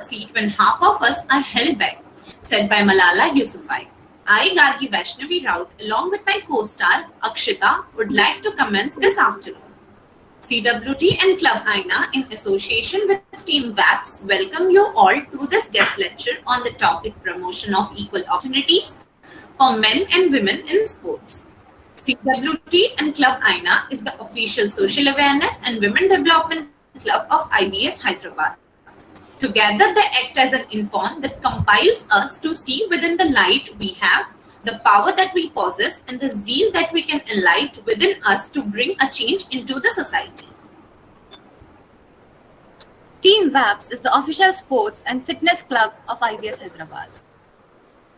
seat when half of us are held back, said by Malala Yousafzai. I, Gargi Vaishnavi Raut, along with my co-star Akshita, would like to commence this afternoon. CWD and Club Aaina, in association with Team VAPS, welcome you all to this guest lecture on the topic promotion of equal opportunities for men and women in sports. CWD and Club Aaina is the official social awareness and women development club of IBS Hyderabad. Together, they act as an inform that compels us to see within the light we have, the power that we possess, and the zeal that we can enlight within us to bring a change into the society. Team VAPS is the official sports and fitness club of IBS Hyderabad.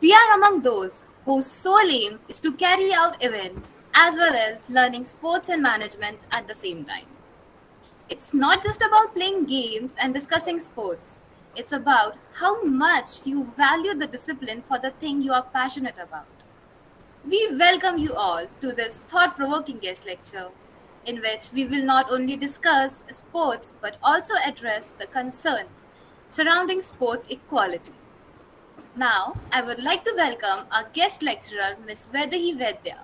We are among those whose sole aim is to carry out events as well as learning sports and management at the same time. It's not just about playing games and discussing sports. It's about how much you value the discipline for the thing you are passionate about. We welcome you all to this thought-provoking guest lecture, in which we will not only discuss sports but also address the concern surrounding sports equality. Now, I would like to welcome our guest lecturer, Ms. Vaidehi Vaidya,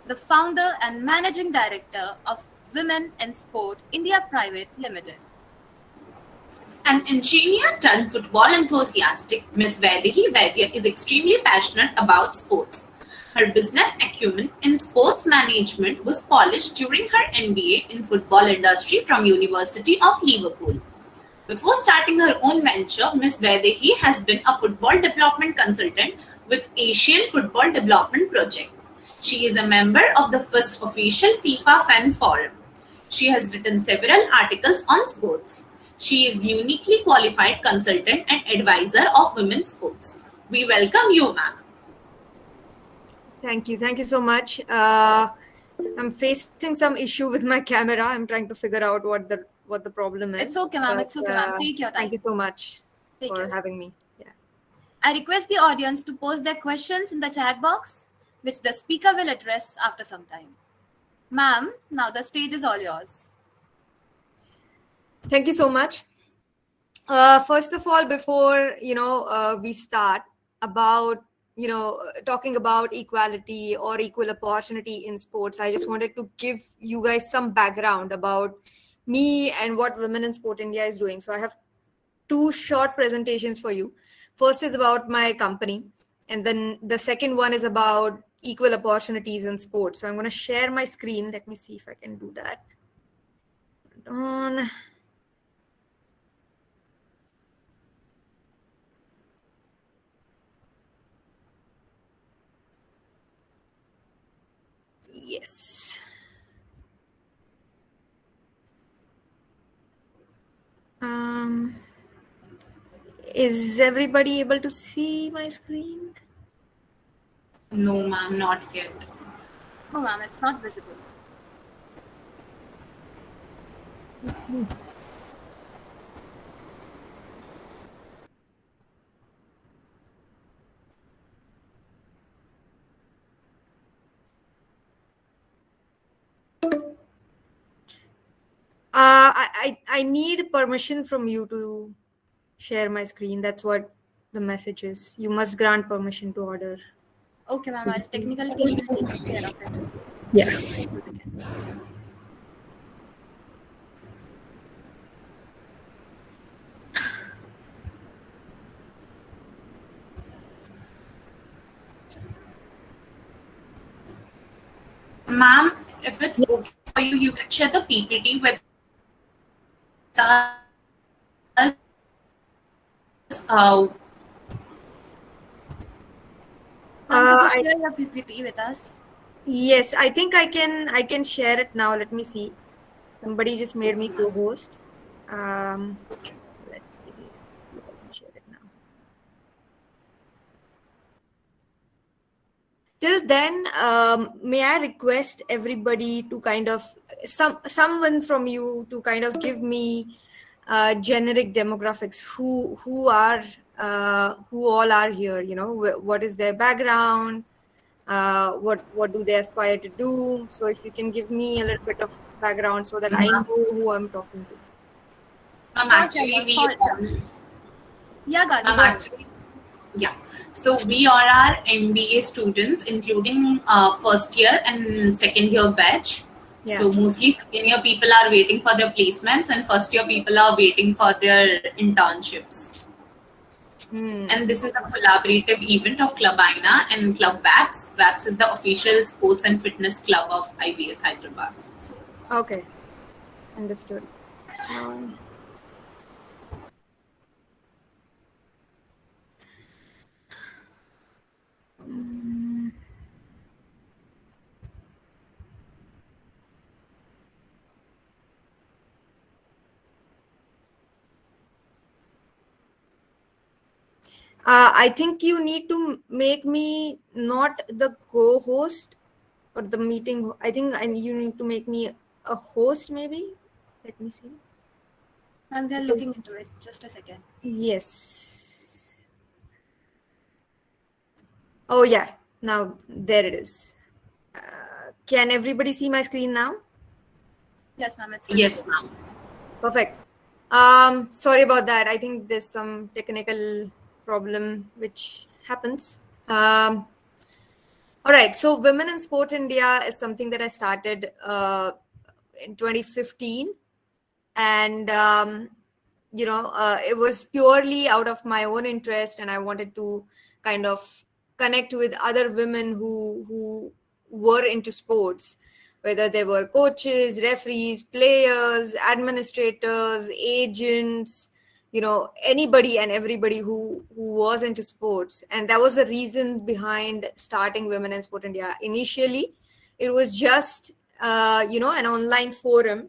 the founder and managing director of Women in Sport India Private Limited. An engineer turned football enthusiastic, Ms. Vaidehi Vaidya is extremely passionate about sports. Her business acumen in sports management was polished during her MBA in football industry from University of Liverpool. Before starting her own venture, Ms. Vaidehi has been a football development consultant with Asian Football Development Project. She is a member of the first official FIFA Fan Forum. She has written several articles on sports. She is uniquely qualified consultant and advisor of women's sports. We welcome you, ma'am. Thank you so much. I'm facing some issue with my camera. I'm trying to figure out what the problem is. It's okay, ma'am. It's okay, ma'am. Take your time. Thank you so much for having me. Yeah. I request the audience to post their questions in the chat box, which the speaker will address after some time. Ma'am, now the stage is all yours. Thank you so much. First of all, before we start about talking about equality or equal opportunity in sports, I just wanted to give you guys some background about me and what Women in Sport India is doing. So I have two short presentations for you. First is about my company, and then the second one is about equal opportunities in sports. So I'm going to share my screen. Let me see if I can do that. On. Yes. Is everybody able to see my screen? No, ma'am, not yet. No, ma'am, it's not visible. I need permission from you to share my screen. That's what the message is. You must grant permission to order. Okay, ma'am. Our technical team will take care of it. Yeah. Ma'am, if it's okay for you, you can share the PPT with us. Share your PPT with us. Yes, I think I can share it now. Let me see. Somebody just made me co-host. Let me see if I can share it now. Till then, may I request everybody to kind of someone from you to kind of give me generic demographics. Who all are here? What is their background? What do they aspire to do? So if you can give me a little bit of background so that I know who I'm talking to. Actually, Yeah, Gargi, I'm go ahead. actually, yeah. So we are our MBA students, including first year and second year batch. Yeah. So mostly second year people are waiting for their placements, and first year people are waiting for their internships. And this is a collaborative event of Club Aaina and Club VAPS. VAPS is the official sports and fitness club of IBS Hyderabad. So, Okay, understood. I think you need to make me not the co-host or the meeting. I think you need to make me a host, maybe. Let me see. And we're looking Because into it. Just a second. yes. Oh yeah. Now there it is. Can everybody see my screen now? Yes, ma'am, it's visible. yes, ma'am. Perfect. Sorry about that. I think there's some technical problem which happens. All right. So, Women in Sport India is something that I started in 2015, and it was purely out of my own interest, and I wanted to kind of connect with other women who were into sports, whether they were coaches, referees, players, administrators, agents, anybody and everybody who was into sports. And that was the reason behind starting Women in Sport India. Initially it was just an online forum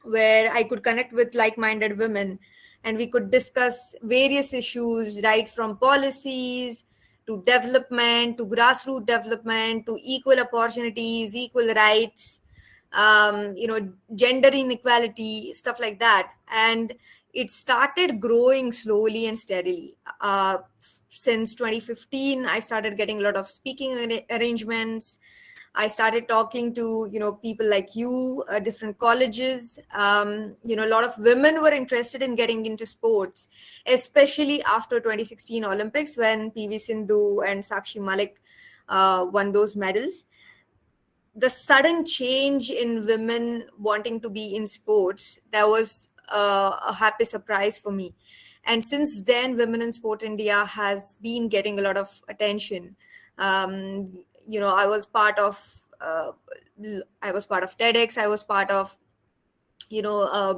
where I could connect with like-minded women, and we could discuss various issues, right from policies to development to grassroots development to equal opportunities, equal rights, gender inequality, stuff like that. And it started growing slowly and steadily. Since 2015, I started getting a lot of speaking arrangements. I started talking to people like you, different colleges. A lot of women were interested in getting into sports, especially after 2016 Olympics when PV Sindhu and Sakshi Malik won those medals. The sudden change in women wanting to be in sports, that was a happy surprise for me. And since then, Women in Sport India has been getting a lot of attention. I was part of TEDx. I was part of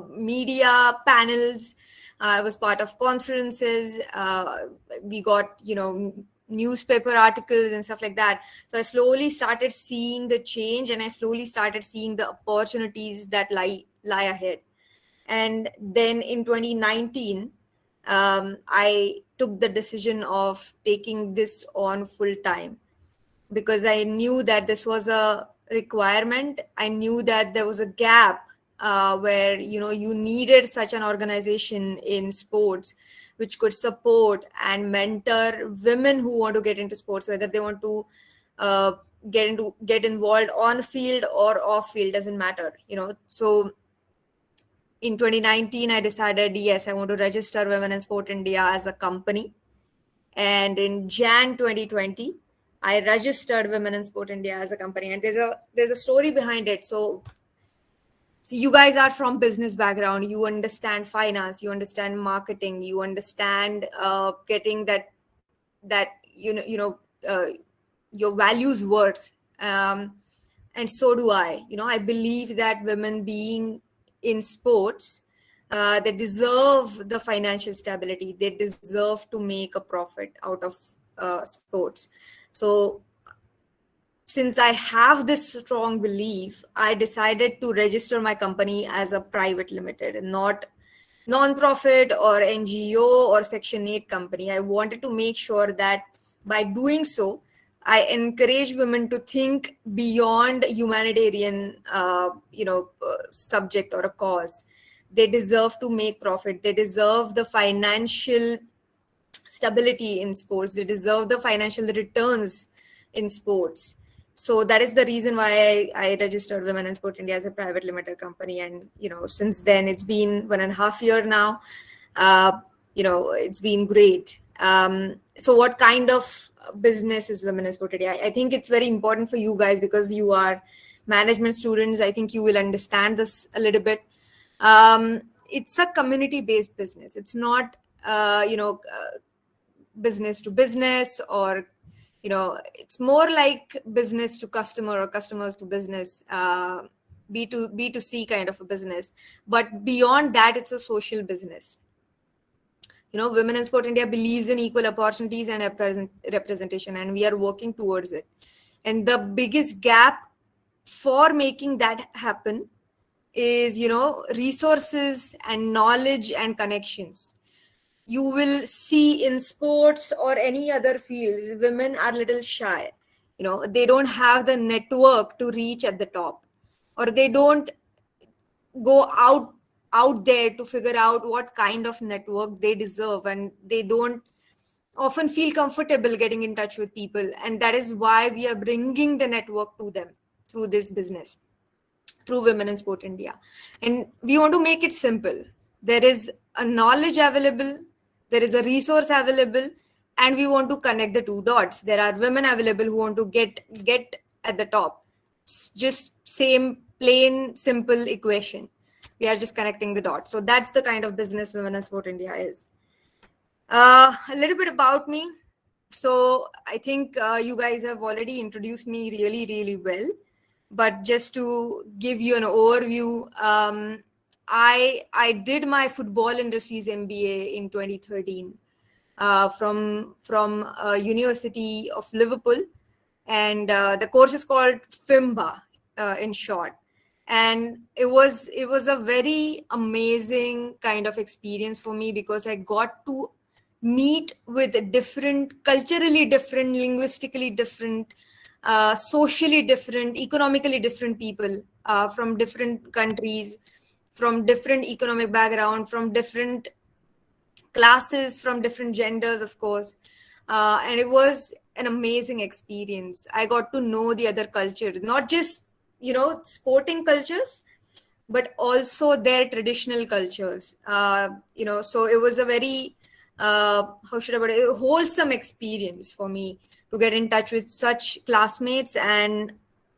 media panels. I was part of conferences. We got newspaper articles and stuff like that. So I slowly started seeing the change, and I slowly started seeing the opportunities that lie ahead. And then in 2019, I took the decision of taking this on full time, because I knew that this was a requirement. I knew that there was a gap where you needed such an organization in sports which could support and mentor women who want to get into sports, whether they want to uh, get involved on field or off field, doesn't matter. So in 2019, I decided, yes, I want to register Women in Sport India as a company. And in Jan 2020, I registered Women in Sport India as a company. And there's a story behind it. So you guys are from business background, you understand finance, you understand marketing, you understand getting that uh, your values worth. And so do I. I believe that women being in sports, they deserve the financial stability, they deserve to make a profit out of sports. So since I have this strong belief, I decided to register my company as a private limited, not non-profit or NGO or Section 8 company. I wanted to make sure that by doing so, I encourage women to think beyond humanitarian, subject or a cause. They deserve to make profit. They deserve the financial stability in sports. They deserve the financial returns in sports. So that is the reason why I registered Women in Sport India as a private limited company. And since then it's been 1.5 years now. it's been great. So what kind of business is Women in Sport India? I think it's very important for you guys because you are management students. I think you will understand this a little bit. It's a community-based business. It's not, business to business, or it's more like business to customer or customers to business, B2C kind of a business. But beyond that, it's a social business. Women in Sport India believes in equal opportunities and representation, and we are working towards it. And the biggest gap for making that happen is, resources and knowledge and connections. You will see in sports or any other fields, women are little shy. They don't have the network to reach at the top, or they don't go out there to figure out what kind of network they deserve, and they don't often feel comfortable getting in touch with people. And that is why we are bringing the network to them through this business, through Women in Sport India. And we want to make it simple. There is a knowledge available, there is a resource available, and we want to connect the two dots. There are women available who want to get at the top. It's just same plain simple equation. We are just connecting the dots. So that's the kind of business Women in Sport India is. A little bit about me. So I think you guys have already introduced me really, really well. But just to give you an overview, I did my football industries MBA in 2013 from University of Liverpool, and the course is called FIMBA in short. And it was a very amazing kind of experience for me because I got to meet with different, culturally different, linguistically different, socially different, economically different people from different countries, from different economic background, from different classes, from different genders, of course. And it was an amazing experience. I got to know the other culture, not just, sporting cultures, but also their traditional cultures. So it was a very, how should I put it, wholesome experience for me to get in touch with such classmates and,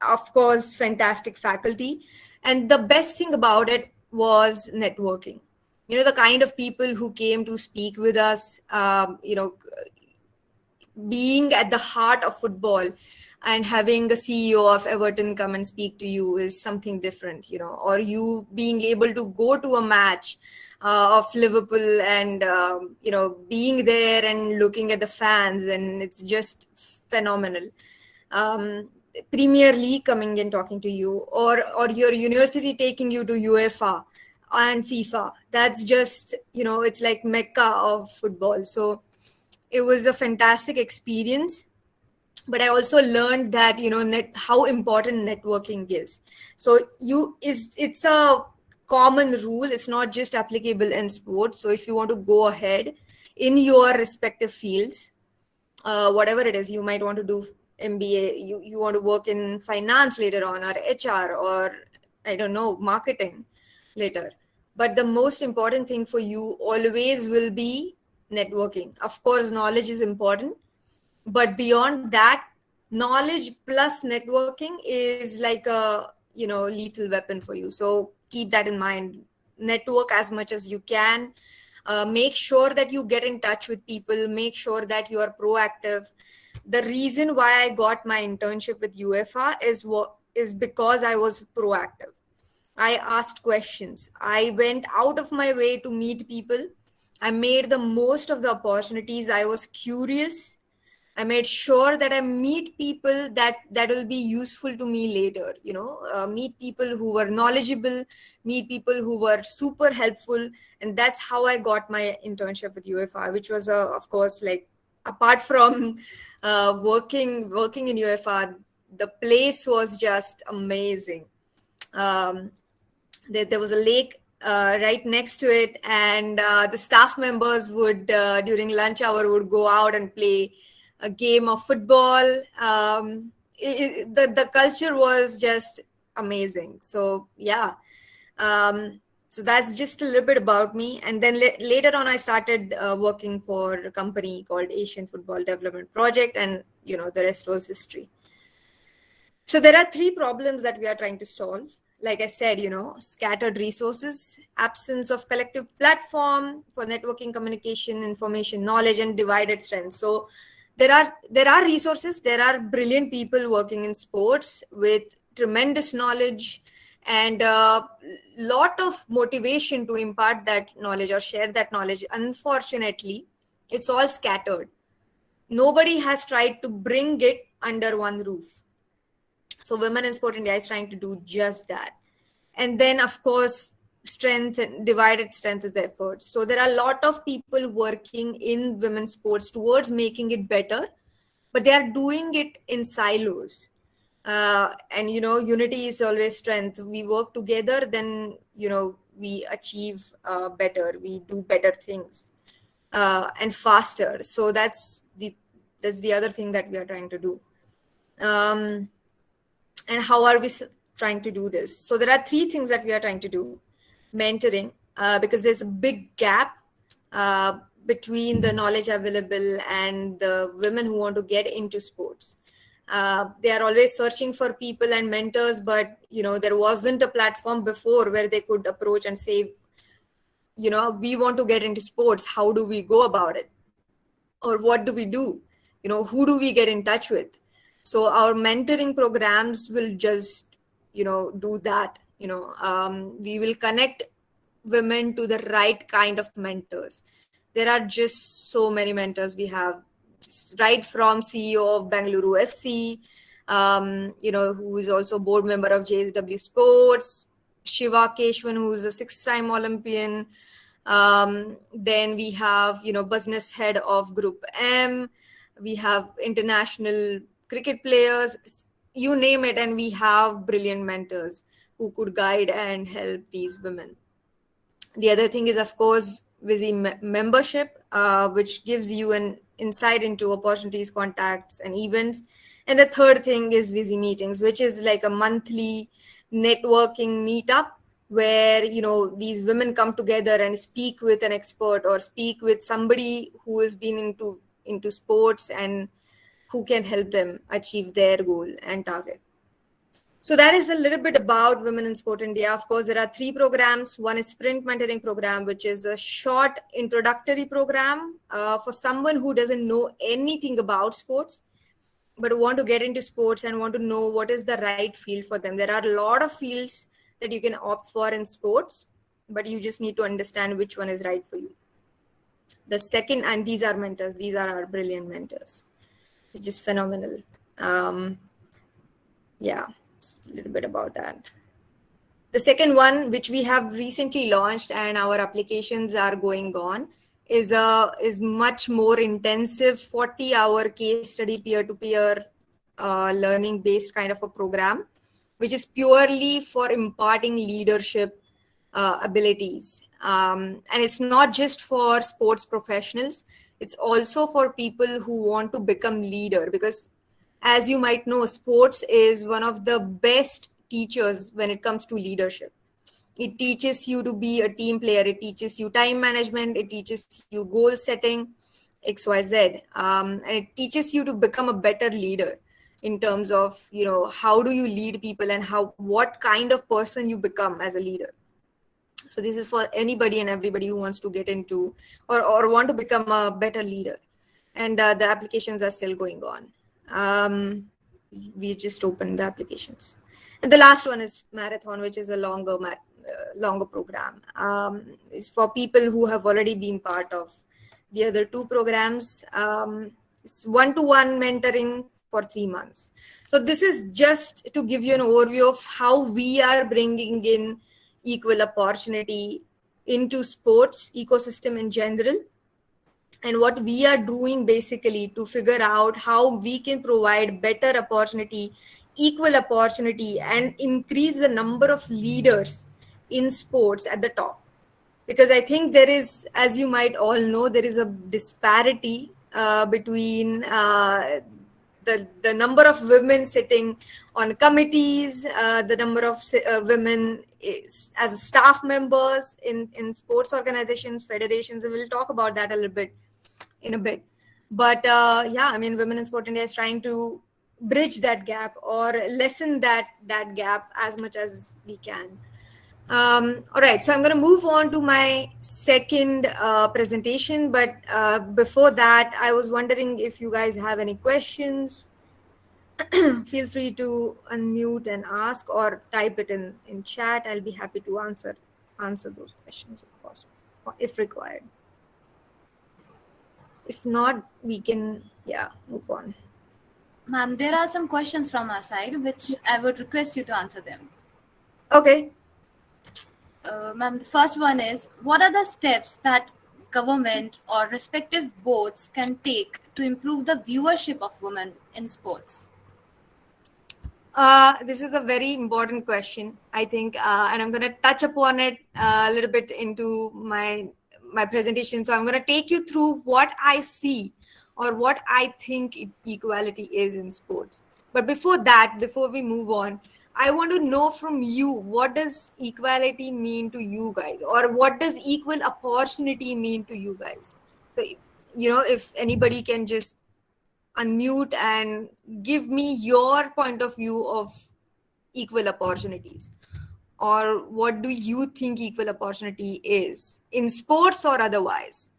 of course, fantastic faculty. And the best thing about it was networking. The kind of people who came to speak with us, being at the heart of football and having a CEO of Everton come and speak to you is something different, or you being able to go to a match of Liverpool and, being there and looking at the fans, and it's just phenomenal. Premier League coming and talking to you, or your university taking you to UEFA and FIFA. That's just, it's like Mecca of football. So it was a fantastic experience. But I also learned that, how important networking is. So it's a common rule. It's not just applicable in sports. So if you want to go ahead in your respective fields, whatever it is, you might want to do MBA, you want to work in finance later on, or HR, or I don't know, marketing later. But the most important thing for you always will be networking. Of course, knowledge is important, but beyond that, knowledge plus networking is like a, lethal weapon for you. So keep that in mind. Network as much as you can. Make sure that you get in touch with people. Make sure that you are proactive. The reason why I got my internship with UEFA is because I was proactive. I asked questions. I went out of my way to meet people. I made the most of the opportunities. I was curious. I made sure that I meet people that will be useful to me later, meet people who were knowledgeable, meet people who were super helpful. And that's how I got my internship with UEFA, which was, of course, like, apart from working in UEFA, the place was just amazing. There was a lake right next to it, and the staff members would, during lunch hour, would go out and play a game of football. The culture was just amazing. So yeah, So that's just a little bit about me. And then later on, I started working for a company called Asian Football Development Project, and the rest was history. So there are three problems that we are trying to solve. Like I said, scattered resources, absence of collective platform for networking, communication, information, knowledge, and divided strength. So there are resources, there are brilliant people working in sports with tremendous knowledge and a lot of motivation to impart that knowledge or share that knowledge. Unfortunately, it's all scattered. Nobody has tried to bring it under one roof. So Women in Sport India is trying to do just that. And then, of course, divided strength is the efforts. So there are a lot of people working in women's sports towards making it better, but they are doing it in silos. And unity is always strength. We work together, then we achieve better. We do better things and faster. So that's the other thing that we are trying to do. And how are we trying to do this? So there are three things that we are trying to do. Mentoring, because there's a big gap between the knowledge available and the women who want to get into sports. They are always searching for people and mentors, but there wasn't a platform before where they could approach and say, we want to get into sports. How do we go about it? Or what do we do? Who do we get in touch with? So our mentoring programs will just do that. We will connect women to the right kind of mentors. There are just so many mentors we have, right from CEO of Bengaluru FC, who is also board member of JSW Sports, Shiva Keshwan, who is a 6-time Olympian. Then we have business head of Group M. We have international cricket players, you name it, and we have brilliant mentors who could guide and help these women. The other thing is, of course, Visi membership, which gives you an insight into opportunities, contacts, and events. And the third thing is Visi meetings, which is like a monthly networking meetup where these women come together and speak with an expert or speak with somebody who has been into sports and who can help them achieve their goal and target. So that is a little bit about Women in Sport India. Of course, there are three programs. One is Sprint Mentoring Program, which is a short introductory program for someone who doesn't know anything about sports, but want to get into sports and want to know what is the right field for them. There are a lot of fields that you can opt for in sports, but you just need to understand which one is right for you. The second, and these are mentors, these are our brilliant mentors. It's just phenomenal. Yeah, a little bit about that. The second one, which we have recently launched and our applications are going on, is much more intensive 40-hour case study peer-to-peer learning based kind of a program, which is purely for imparting leadership abilities. And it's not just for sports professionals, it's also for people who want to become leader, because as you might know, sports is one of the best teachers when it comes to leadership. It teaches you to be a team player. It teaches you time management. It teaches you goal setting, XYZ. And it teaches you to become a better leader in terms of, how do you lead people and what kind of person you become as a leader. So this is for anybody and everybody who wants to get into or want to become a better leader. And the applications are still going on. We just opened the applications. And the last one is Marathon, which is a longer program. It's for people who have already been part of the other two programs. It's one-to-one mentoring for 3 months. So this is just to give you an overview of how we are bringing in equal opportunity into sports ecosystem in general, and what we are doing basically to figure out how we can provide better opportunity, equal opportunity, and increase the number of leaders in sports at the top. Because I think there is, as you might all know, there is a disparity between the number of women sitting on committees, the number of women as staff members in sports organizations, federations. And we'll talk about that a little bit in a bit. But yeah, I mean, Women in Sport India is trying to bridge that gap or lessen that gap as much as we can. All right, so I'm going to move on to my second presentation. But before that, I was wondering if you guys have any questions. Feel free to unmute and ask, or type it in chat. I'll be happy to answer those questions, of course, if required. If not, we can, move on. Ma'am, there are some questions from our side, which I would request you to answer them. Okay. Ma'am, the first one is, what are the steps that government or respective boards can take to improve the viewership of women in sports? This is a very important question, I think, and I'm going to touch upon it a little bit into my presentation. So I'm going to take you through what I see or what I think equality is in sports. But before we move on, I want to know from you, what does equality mean to you guys, or what does equal opportunity mean to you guys? So, if anybody can just unmute and give me your point of view of equal opportunities, or what do you think equal opportunity is in sports or otherwise.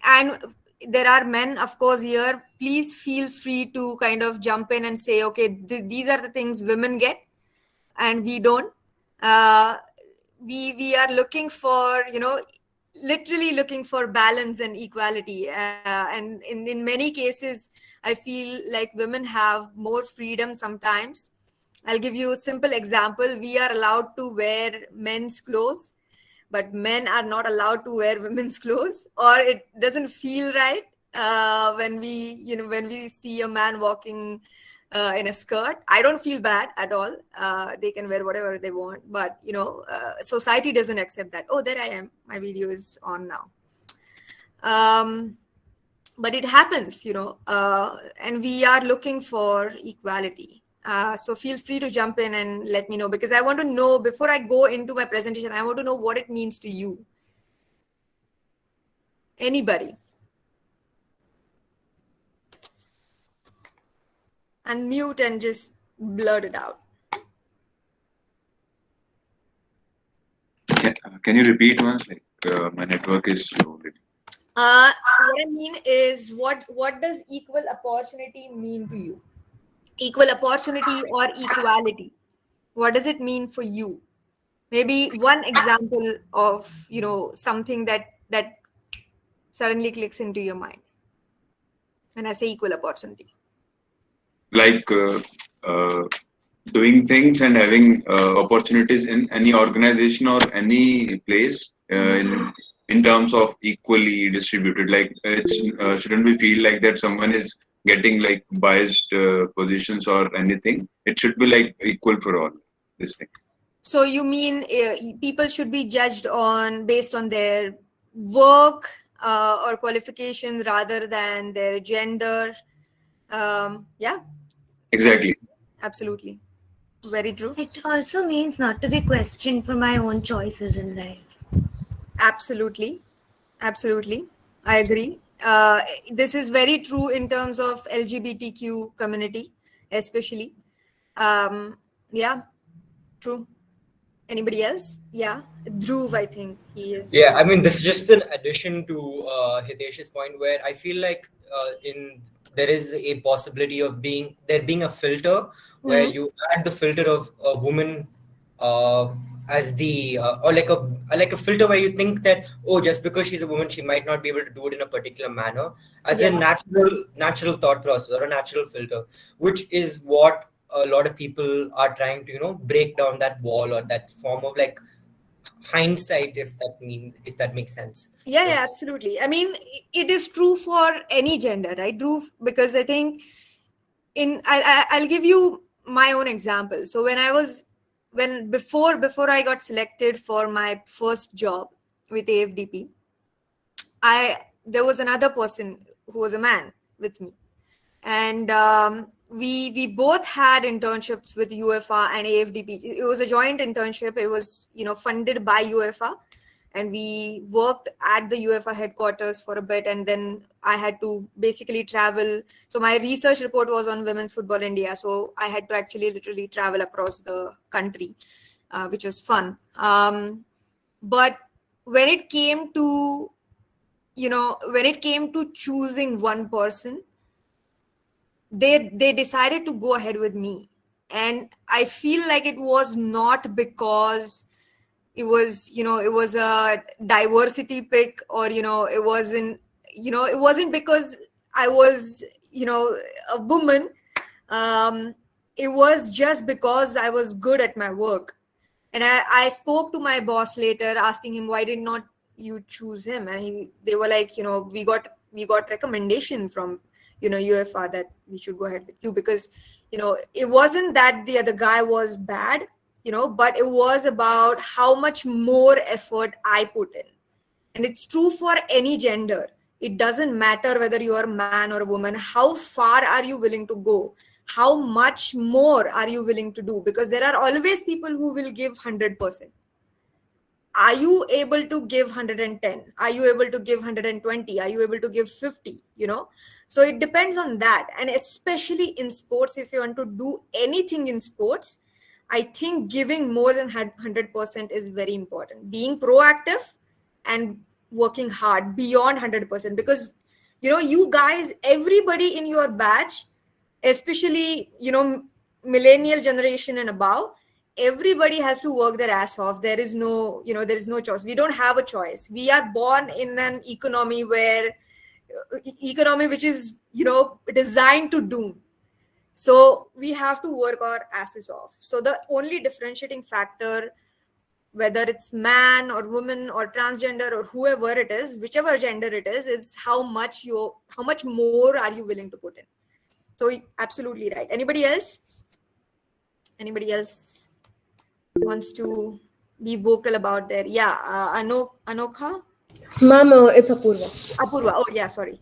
And there are men, of course, here. Please feel free to kind of jump in and say, okay, these are the things women get and we don't. We are looking for, literally looking for balance and equality, and in many cases I feel like women have more freedom sometimes. I'll give you a simple example. We are allowed to wear men's clothes, but men are not allowed to wear women's clothes, or it doesn't feel right when we see a man walking in a skirt. I don't feel bad at all. They can wear whatever they want, but society doesn't accept that. Oh, there I am. My video is on now. But it happens, and we are looking for equality. So feel free to jump in and let me know, because I want to know, before I go into my presentation, I want to know what it means to you. Anybody? Unmute and just blurt it out. Can you repeat once? My network is slow. What I mean is, what does equal opportunity mean to you? Equal opportunity or equality? What does it mean for you? Maybe one example of something that suddenly clicks into your mind when I say equal opportunity. Like doing things and having opportunities in any organization or any place in terms of equally distributed. Like it shouldn't be feel like that someone is getting like biased positions or anything. It should be like equal for all. This thing. So you mean people should be judged based on their work or qualification rather than their gender? Yeah. Exactly. Absolutely. Very true. It also means not to be questioned for my own choices in life. Absolutely. I agree. This is very true in terms of LGBTQ community, especially. Yeah, true. Anybody else? Yeah, Dhruv, I think he is. Yeah, I mean, this is just an addition to Hitesh's point, where I feel like there is a possibility of there being a filter where you add the filter of a woman as the or like a filter where you think that, oh, just because she's a woman, she might not be able to do it in a particular manner, as a natural thought process or a natural filter, which is what a lot of people are trying to break down that wall, or that form of like hindsight, if that makes sense. Yeah, absolutely. I mean, it is true for any gender, right, Dhruv? Because I think I'll give you my own example. So before I got selected for my first job with AFDP, there was another person who was a man with me, and we both had internships with UEFA and AFDP. It was a joint internship. It was, funded by UEFA, and we worked at the UEFA headquarters for a bit, and then I had to basically travel. So my research report was on Women's Football India, so I had to actually literally travel across the country, which was fun. But when it came to choosing one person, they decided to go ahead with me, and I feel like it was not because it was a diversity pick, or it wasn't because I was a woman. It was just because I was good at my work. And I spoke to my boss later, asking him, why did not you choose him? And they were like, we got recommendation from UEFA that we should go ahead with you, because it wasn't that the other guy was bad, but it was about how much more effort I put in. And it's true for any gender. It doesn't matter whether you are a man or a woman. How far are you willing to go? How much more are you willing to do? Because there are always people who will give 100%. Are you able to give 110? Are you able to give 120? Are you able to give 50? So it depends on that. And especially in sports, if you want to do anything in sports, I think giving more than 100% is very important. Being proactive and working hard beyond 100%, because you guys, everybody in your batch, especially millennial generation and above, everybody has to work their ass off. There is no choice. We don't have a choice. We are born in an economy which is designed to doom. So we have to work our asses off. So the only differentiating factor, whether it's man or woman or transgender or whoever it is, whichever gender it is how much more are you willing to put in. So absolutely right. Anybody else wants to be vocal about their Anokha? Ma'am, it's Apurva. Apurva. Oh yeah, sorry.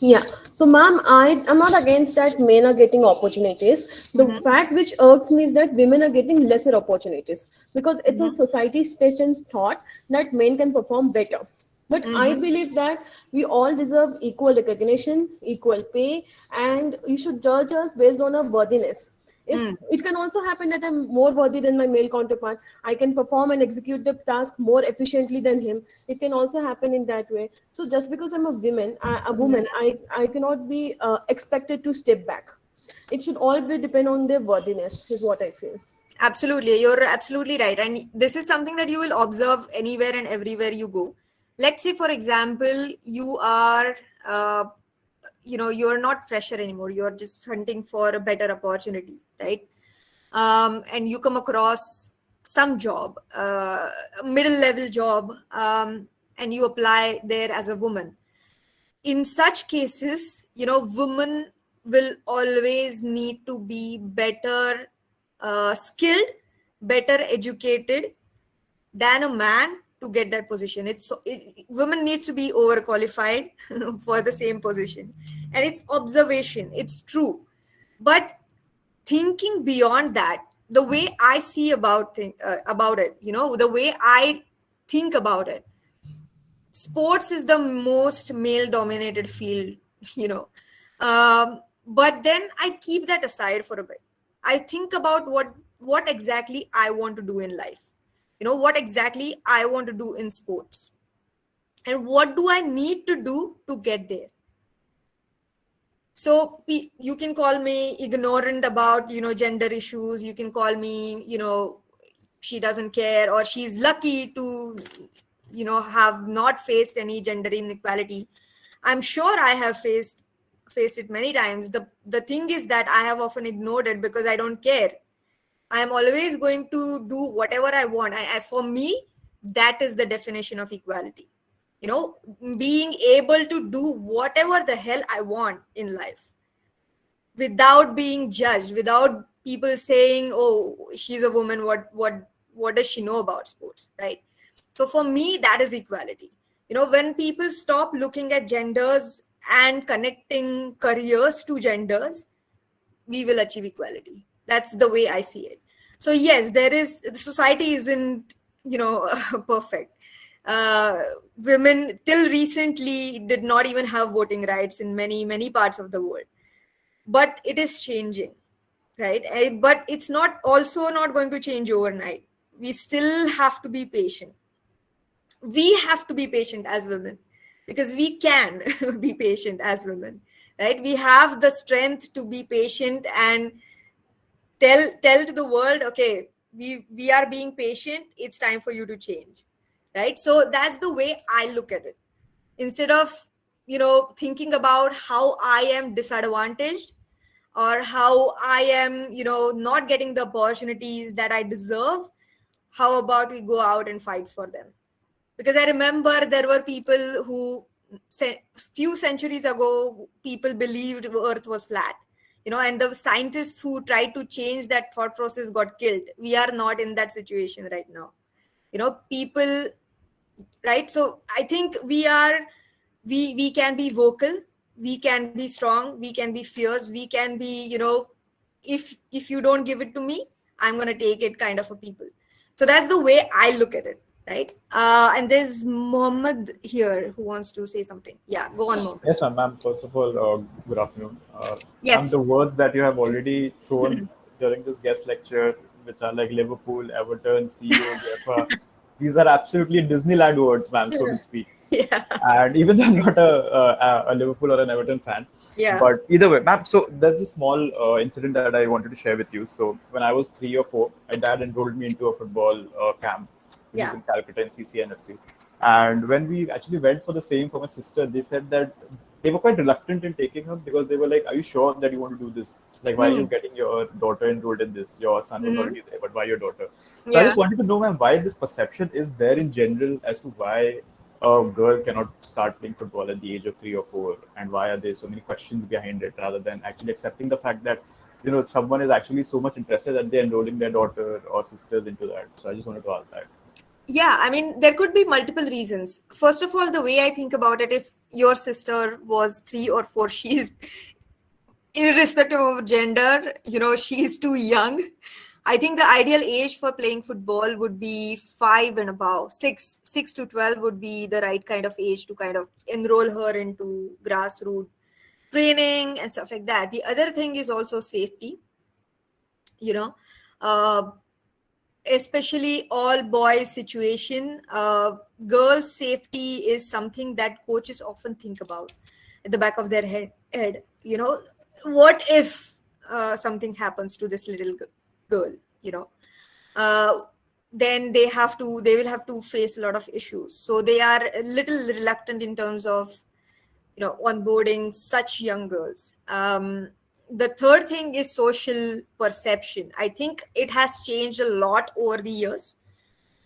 Yeah. So, ma'am, I am not against that men are getting opportunities. The fact which irks me is that women are getting lesser opportunities, because it's a society station's thought that men can perform better. But I believe that we all deserve equal recognition, equal pay, and you should judge us based on our worthiness. If it can also happen that I'm more worthy than my male counterpart, I can perform and execute the task more efficiently than him. It can also happen in that way. So just because I'm a woman, I cannot be expected to step back. It should all be depend on their worthiness, is what I feel. Absolutely, you're absolutely right. And this is something that you will observe anywhere and everywhere you go. Let's say, for example, you are you're not fresher anymore. You're just hunting for a better opportunity, right? And you come across some job, a middle level job, and you apply there as a woman. In such cases, women will always need to be better skilled, better educated than a man to get that position. Women needs to be overqualified for the same position, and it's observation. It's true, but thinking beyond that, the way I see about it, the way I think about it, sports is the most male dominated field, you know. But then I keep that aside for a bit. I think about what exactly I want to do in life, what exactly I want to do in sports, and what do I need to do to get there. So you can call me ignorant about gender issues. You can call me she doesn't care, or she's lucky to have not faced any gender inequality. I'm sure I have faced it many times. The thing is that I have often ignored it because I don't care. I am always going to do whatever I want. For me, that is the definition of equality. Being able to do whatever the hell I want in life without being judged, without people saying, "Oh, she's a woman. What does she know about sports?" Right? So for me, that is equality. When people stop looking at genders and connecting careers to genders, we will achieve equality. That's the way I see it. So yes, the society isn't, perfect. Women till recently did not even have voting rights in many parts of the world, but it is changing, right? But it's not also not going to change overnight. We still have to be patient. We have to be patient as women, because we can be patient as women, right? We have the strength to be patient and tell to the world, okay, we are being patient, it's time for you to change, right? So that's the way I look at it. Instead of thinking about how I am disadvantaged, or how I am not getting the opportunities that I deserve, how about we go out and fight for them? Because I remember there were people who few centuries ago, people believed earth was flat, and the scientists who tried to change that thought process got killed. We are not in that situation right now, people, right? So I think we can be vocal, we can be strong, we can be fierce, we can be, if you don't give it to me, I'm going to take it kind of a people. So that's the way I look at it, right? And there's Mohammed here who wants to say something. Yeah, go on, Mohammed. Yes, ma'am. First of all, good afternoon. Yes. The words that you have already thrown during this guest lecture, which are like Liverpool, Everton, CEO, UEFA, these are absolutely Disneyland words, ma'am, so to speak. Yeah. And even though I'm not a Liverpool or an Everton fan, Yeah. but either way, ma'am. So there's this small incident that I wanted to share with you. So when I was 3 or 4, my dad enrolled me into a football camp, which is in Calcutta in CCNFC. And when we actually went for the same for my sister, they said that they were quite reluctant in taking her, because they were like, "Are you sure that you want to do this? Like, why are you getting your daughter enrolled in this? Your son was already there, but why your daughter?" So I just wanted to know, ma'am, why this perception is there in general as to why a girl cannot start playing football at the age of 3 or 4, and why are there so many questions behind it, rather than actually accepting the fact that someone is actually so much interested that they're enrolling their daughter or sisters into that. So I just wanted to ask that. Yeah, I mean, there could be multiple reasons. First of all, the way I think about it, if your sister was 3 or 4, she's, irrespective of gender, she's too young. I think the ideal age for playing football would be 5 and above. 6 to 12 would be the right kind of age to kind of enroll her into grassroots training and stuff like that. The other thing is also safety. Uh, Especially all boys situation, girls safety is something that coaches often think about at the back of their head. What if something happens to this little girl, uh, then they will have to face a lot of issues. So they are a little reluctant in terms of onboarding such young girls. The third thing is social perception. I think it has changed a lot over the years.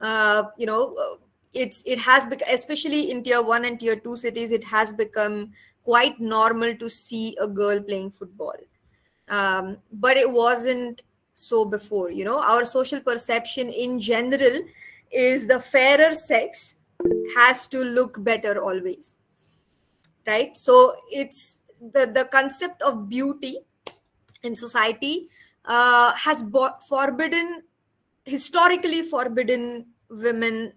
It has become, especially in tier 1 and tier 2 cities, it has become quite normal to see a girl playing football. But it wasn't so before. Our social perception in general is the fairer sex has to look better always, right? So it's the concept of beauty in society has historically forbidden women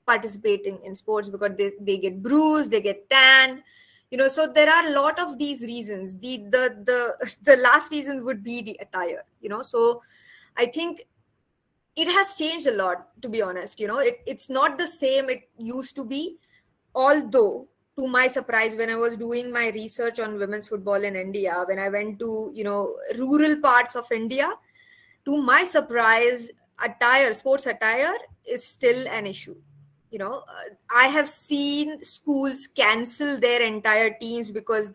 participating in sports, because they get bruised, they get tan, so there are a lot of these reasons. The last reason would be the attire, so I think it has changed a lot, to be honest. It's not the same it used to be, although to my surprise, when I was doing my research on women's football in India, when I went to rural parts of India, to my surprise, sports attire is still an issue. I have seen schools cancel their entire teams because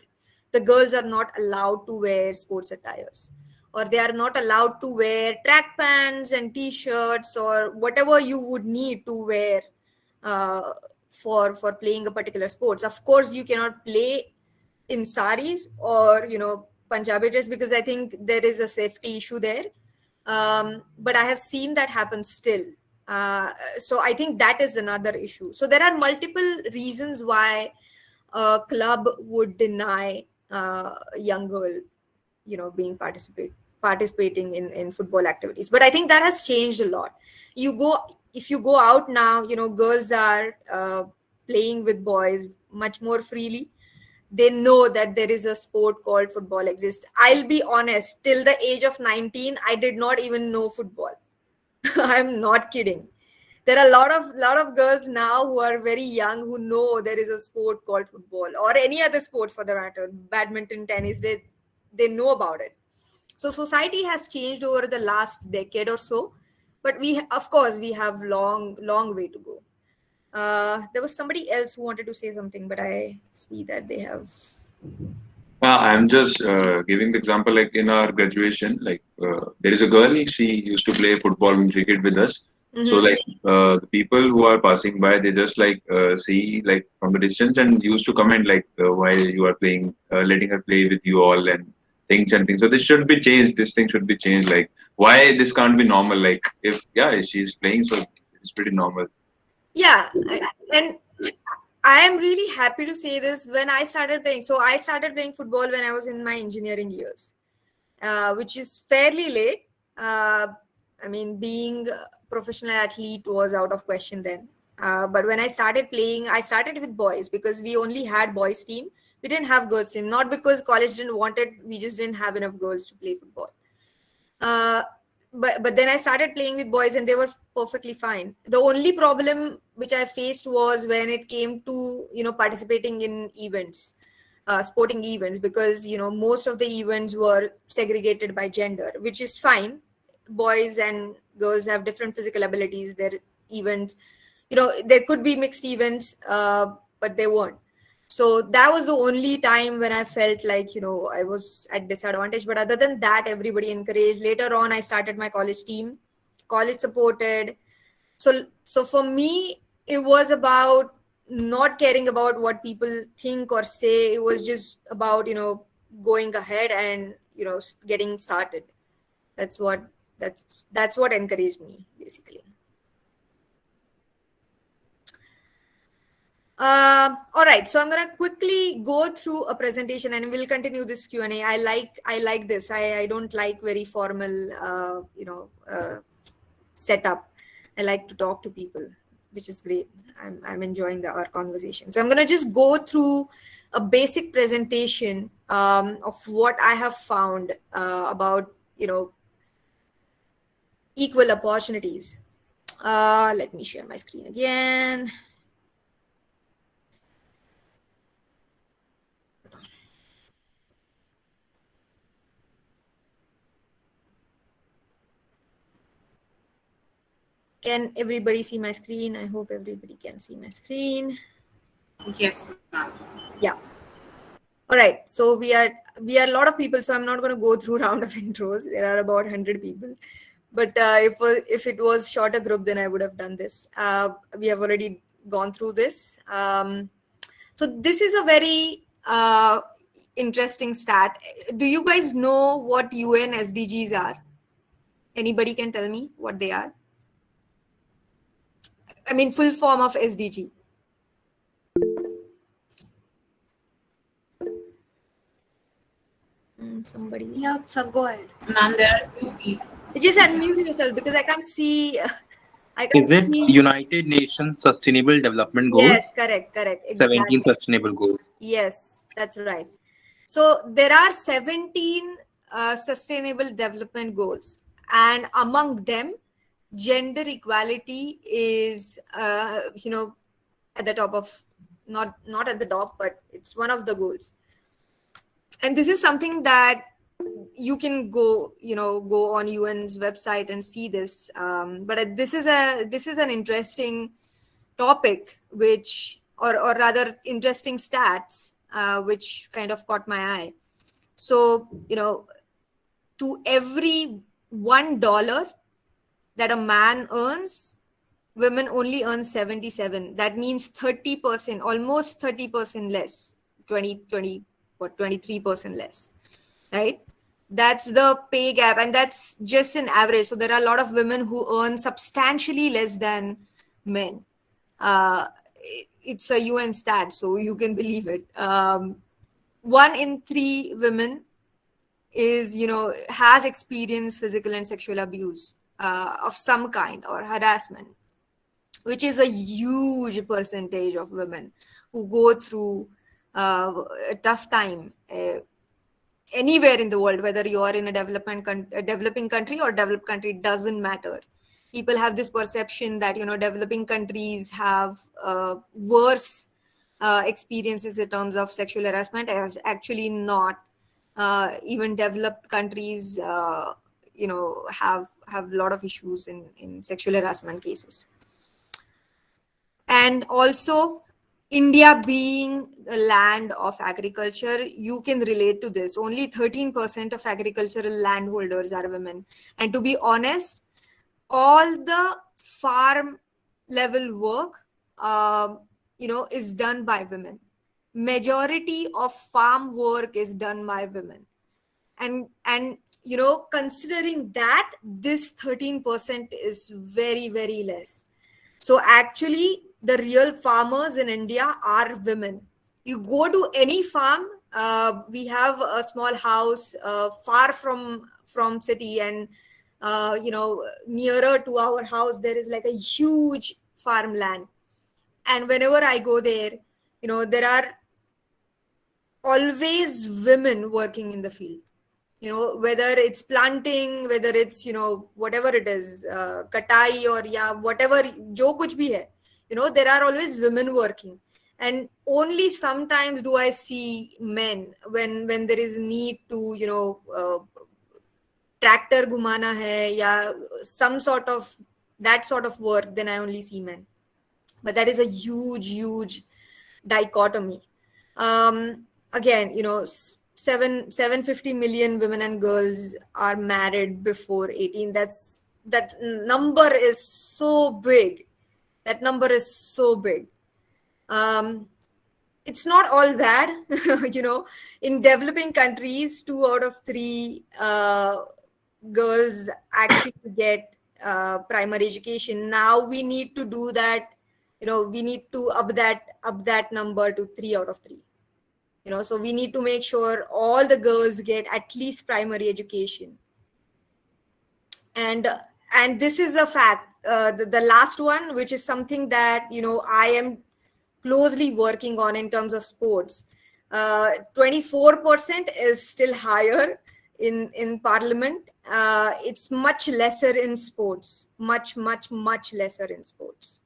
the girls are not allowed to wear sports attires, or they are not allowed to wear track pants and t-shirts or whatever you would need to wear uh, for playing a particular sports. Of course, you cannot play in saris or Punjabi dress, because I think there is a safety issue there. But I have seen that happen still. So I think that is another issue. So there are multiple reasons why a club would deny a young girl, being participating in football activities. But I think that has changed a lot. If you go out now, girls are playing with boys much more freely. They know that there is a sport called football exists. I'll be honest, till the age of 19 I did not even know football. I'm not kidding. There are a lot of girls now who are very young who know there is a sport called football, or any other sports for the matter, badminton, tennis. They know about it. So society has changed over the last decade or so, but of course we have long way to go. There was somebody else who wanted to say something, but I see that they have. I'm just giving the example, like in our graduation, like there is a girl, she used to play football and cricket with us. So Mhm. like the people who are passing by, they just like see like from the distance and used to comment like why you are playing, letting her play with you all and things. So this should be changed. This thing should be changed. Like why this can't be normal? Like if she's playing, so it's pretty normal. Yeah, and I am really happy to say this. When I started playing, so I started playing football when I was in my engineering years, which is fairly late. I mean, being a professional athlete was out of question then. But when I started playing, I started with boys because we only had boys team. We didn't have girls team, not because college didn't want it. We just didn't have enough girls to play football. Uh, but then I started playing with boys and they were perfectly fine. The only problem which I faced was when it came to participating in events, sporting events, because most of the events were segregated by gender, which is fine. Boys and girls have different physical abilities. Their events, there could be mixed events, but they weren't. So that was the only time when I felt like I was at disadvantage. But other than that, everybody encouraged. Later on, I started my college team. College supported. So for me, it was about not caring about what people think or say. It was just about going ahead and getting started. That's what that's what encouraged me basically. All right, so I'm gonna quickly go through a presentation, and we'll continue this Q&A. I like this. I don't like very formal, setup. I like to talk to people, which is great. I'm enjoying our conversation. So I'm gonna just go through a basic presentation of what I have found about equal opportunities. Let me share my screen again. Can everybody see my screen? I hope everybody can see my screen. Yes, ma'am. Yeah. All right. So we are a lot of people. So I'm not going to go through round of intros. There are about 100 people. But if it was shorter group, then I would have done this. We have already gone through this. So this is a very interesting stat. Do you guys know what UN SDGs are? Anybody can tell me what they are? I mean, full form of SDG. Somebody. Yeah, Utsav, go ahead. Ma'am, there are few people. Just unmute yourself because I can't see. I can't Is it see. United Nations Sustainable Development Goals? Yes, correct. 17 Exactly. Sustainable Goals. Yes, that's right. So there are 17 sustainable development goals, and among them, gender equality is at the top of not at the top, but it's one of the goals. And this is something that you can go on UN's website and see this. But this is an interesting topic, which or rather interesting stats, which kind of caught my eye. So to every $1 that a man earns, women only earn 77. That means 30%, almost 30% less, 23% less, right? That's the pay gap, and that's just an average. So there are a lot of women who earn substantially less than men. It's a UN stat, so you can believe it. 1 in 3 women is, has experienced physical and sexual abuse of some kind or harassment, which is a huge percentage of women who go through a tough time anywhere in the world, whether you are in a developing country or developed country, doesn't matter. People have this perception that developing countries have worse experiences in terms of sexual harassment. As actually not. Even developed countries have a lot of issues in sexual harassment cases. And also, India being a land of agriculture, you can relate to this. Only 13% of agricultural landholders are women. And to be honest, all the farm level work, is done by women. Majority of farm work is done by women. And considering that, this 13% is very, very less. So actually, the real farmers in India are women. You go to any farm, we have a small house far from city, and nearer to our house there is like a huge farmland. And whenever I go there, there are always women working in the field. Whether it's planting, whether it's whatever it is, katai or whatever, jo kuch bhi hai, there are always women working. And only sometimes do I see men when there is need to tractor ghumana hai, some sort of that sort of work, then I only see men. But that is a huge dichotomy. Again, 750 million women and girls are married before 18. That number is so big. It's not all bad. In developing countries, 2 out of 3 girls actually get primary education. Now we need to do that. We need to up that number to 3 out of 3. So we need to make sure all the girls get at least primary education. And this is a fact. The last one, which is something that I am closely working on in terms of sports. 24% is still higher in parliament. It's much lesser in sports. Much lesser in sports.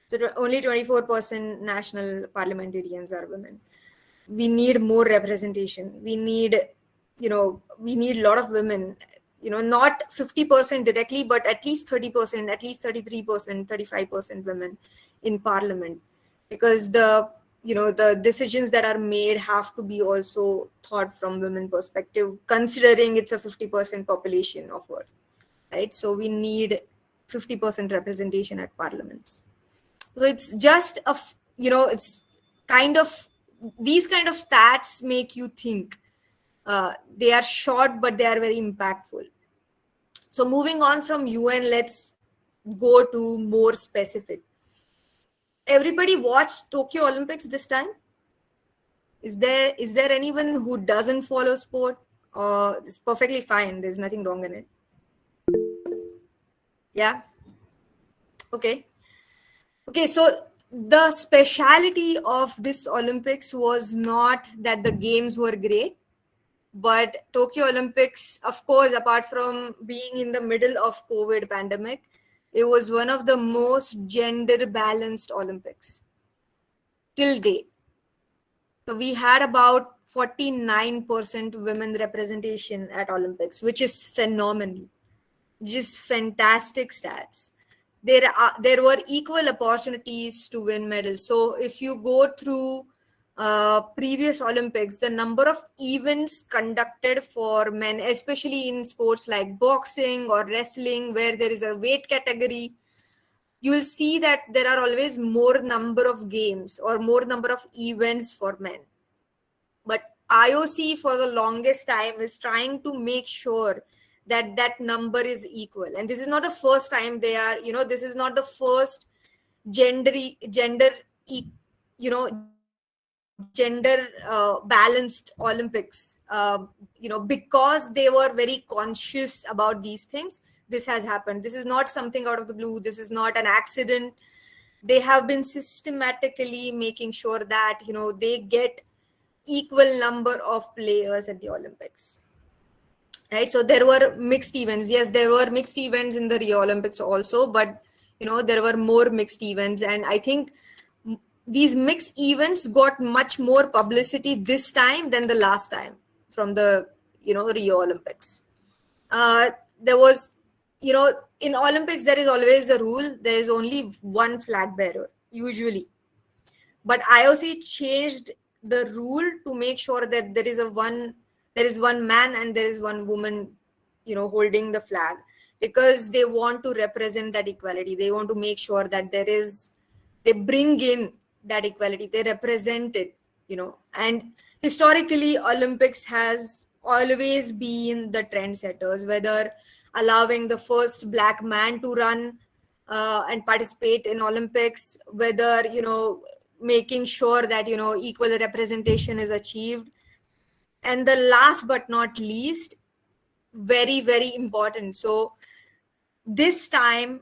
So only 24% national parliamentarians are women. We need more representation. We need a lot of women, not 50% directly, but at least 30%, at least 33%, 35% women in parliament, because the decisions that are made have to be also thought from women perspective, considering it's a 50% population of Earth, right? So we need 50% representation at parliaments. So it's just it's kind of, these kind of stats make you think. They are short, but they are very impactful. So moving on from UN, let's go to more specific. Everybody watched Tokyo Olympics this time? Is there anyone who doesn't follow sport? It's perfectly fine. There's nothing wrong in it. Yeah? Okay. So the speciality of this Olympics was not that the games were great, but Tokyo Olympics, of course, apart from being in the middle of COVID pandemic, it was one of the most gender balanced Olympics till date. So we had about 49% women representation at Olympics, which is phenomenal. Just fantastic stats. There were equal opportunities to win medals. So if you go through previous Olympics, the number of events conducted for men, especially in sports like boxing or wrestling, where there is a weight category, you will see that there are always more number of games or more number of events for men. But IOC for the longest time is trying to make sure that number is equal. And this is not the first time they are, this is not the first gender gender balanced Olympics. Because they were very conscious about these things, this has happened. This is not something out of the blue. This is not an accident. They have been systematically making sure that they get equal number of players at the Olympics. Right, so there were mixed events. Yes, there were mixed events in the Rio Olympics also, but there were more mixed events, and I think these mixed events got much more publicity this time than the last time from the Rio Olympics. There was in Olympics there is always a rule. There is only one flag bearer usually, but IOC changed the rule to make sure that there is one man and there is one woman holding the flag, because they want to represent that equality. They want to make sure that they bring in that equality, they represent it, and historically Olympics has always been the trendsetters, whether allowing the first black man to run and participate in Olympics, whether making sure that equal representation is achieved, and the last but not least, very very important, so this time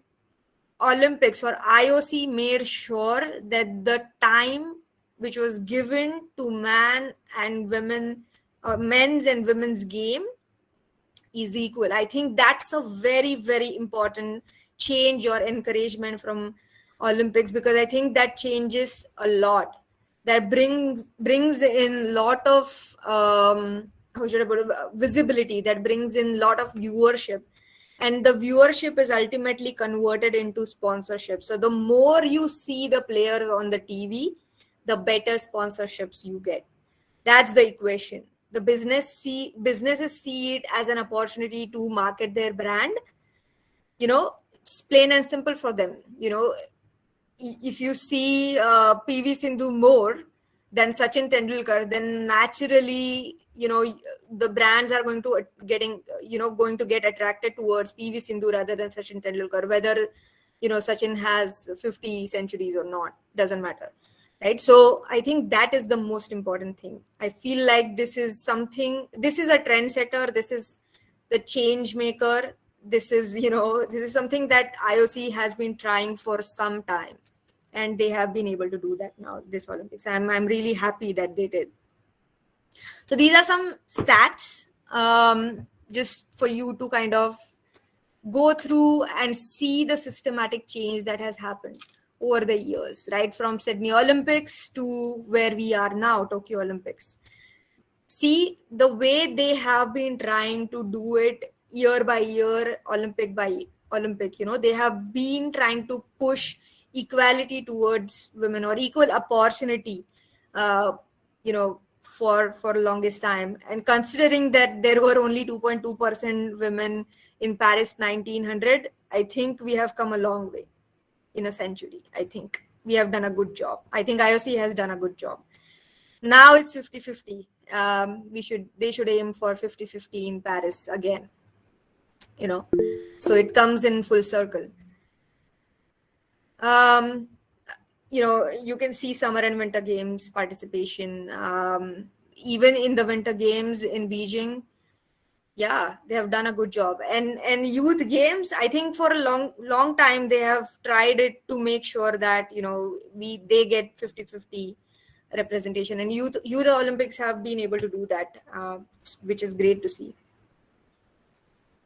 Olympics or IOC made sure that the time which was given to man and women, men's and women's game is equal. I think that's a very very important change or encouragement from Olympics, because I think that changes a lot. That brings in lot of how should I put it, visibility. That brings in lot of viewership, and the viewership is ultimately converted into sponsorship. So the more you see the players on the TV, the better sponsorships you get. That's the equation. The businesses see it as an opportunity to market their brand. It's plain and simple for them. If you see PV Sindhu more than Sachin Tendulkar, then naturally the brands are going to get attracted towards PV Sindhu rather than Sachin Tendulkar, whether Sachin has 50 centuries or not, doesn't matter, right? So I think that is the most important thing. I feel like this is a trendsetter, this is the change maker, this is something that IOC has been trying for some time, and they have been able to do that now this Olympics. I'm really happy that they did. So these are some stats, just for you to kind of go through and see the systematic change that has happened over the years, right? From Sydney Olympics to where we are now, Tokyo Olympics. See the way they have been trying to do it year by year, Olympic by Olympic. They have been trying to push equality towards women or equal opportunity, for longest time. And considering that there were only 2.2% women in Paris 1900, I think we have come a long way in a century. I think we have done a good job. I think IOC has done a good job. Now it's 50-50. They should aim for 50-50 in Paris again. So it comes in full circle. You can see summer and winter games participation. Even in the winter games in Beijing, yeah, they have done a good job. And youth games, I think for a long time they have tried it to make sure that they get 50-50 representation, and youth Olympics have been able to do that, which is great to see.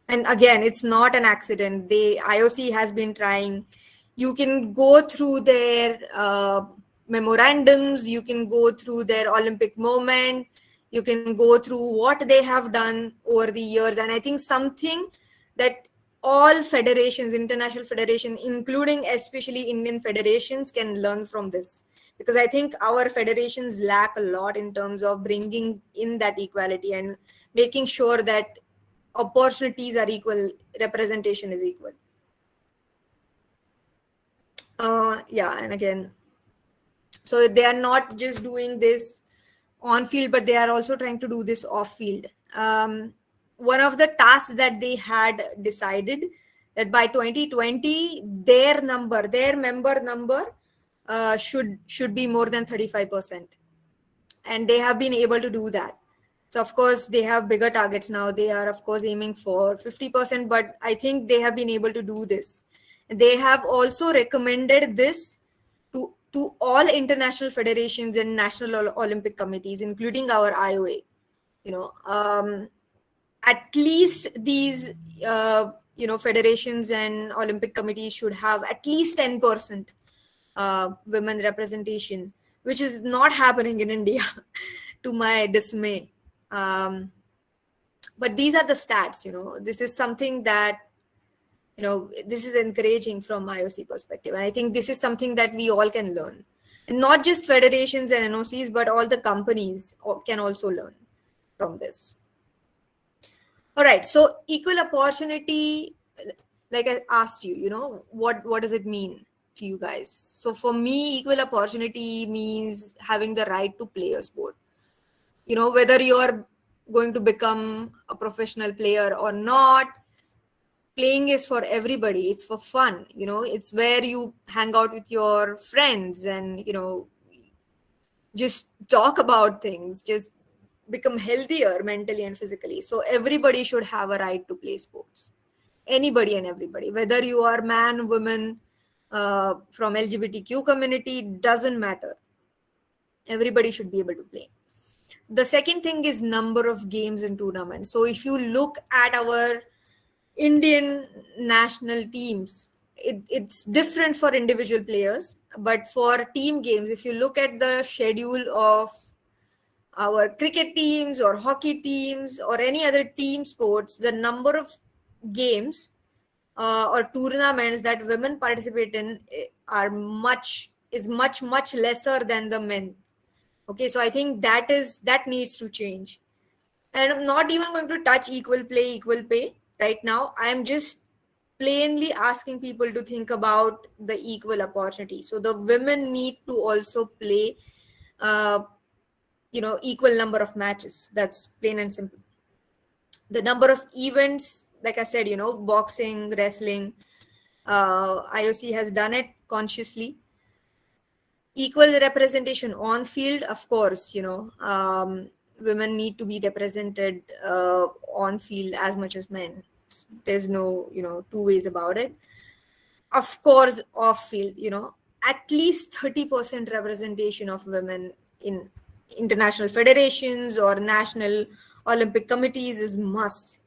And again, it's not an accident. IOC has been trying. You can go through their memorandums, you can go through their Olympic moment, you can go through what they have done over the years. And I think something that all federations, international federations, including especially Indian federations, can learn from this. Because I think our federations lack a lot in terms of bringing in that equality and making sure that opportunities are equal, representation is equal. And again, so they are not just doing this on field, but they are also trying to do this off field. One of the tasks that they had decided that by 2020, their member number should be more than 35%. and they have been able to do that. So of course they have bigger targets now. They are of course aiming for 50%, but I think they have been able to do this. They have also recommended this to all international federations and national Olympic committees, including our IOA. At least these federations and Olympic committees should have at least 10% women representation, which is not happening in India, to my dismay. But these are the stats. This is something that this is encouraging from IOC perspective, and I think this is something that we all can learn, and not just federations and NOCs, but all the companies can also learn from this. All right, so equal opportunity, like I asked you, what does it mean to you guys? So for me, equal opportunity means having the right to play a sport. Whether you're going to become a professional player or not, playing is for everybody. It's for fun. It's where you hang out with your friends and just talk about things, just become healthier mentally and physically. So everybody should have a right to play sports. Anybody and everybody, whether you are man, woman, from LGBTQ community, doesn't matter. Everybody should be able to play. The second thing is number of games and tournaments. So if you look at our Indian national teams, it's different for individual players, but for team games, if you look at the schedule of our cricket teams or hockey teams or any other team sports, the number of games or tournaments that women participate in is much lesser than the men. Okay, so I think that needs to change. And I'm not even going to touch equal pay right now. I am just plainly asking people to think about the equal opportunity. So the women need to also play equal number of matches. That's plain and simple. The number of events, like I said, boxing, wrestling, IOC has done it consciously. Equal representation on field, of course, women need to be represented on field as much as men. There's no, two ways about it. Of course, off field, at least 30% representation of women in international federations or national Olympic committees is must.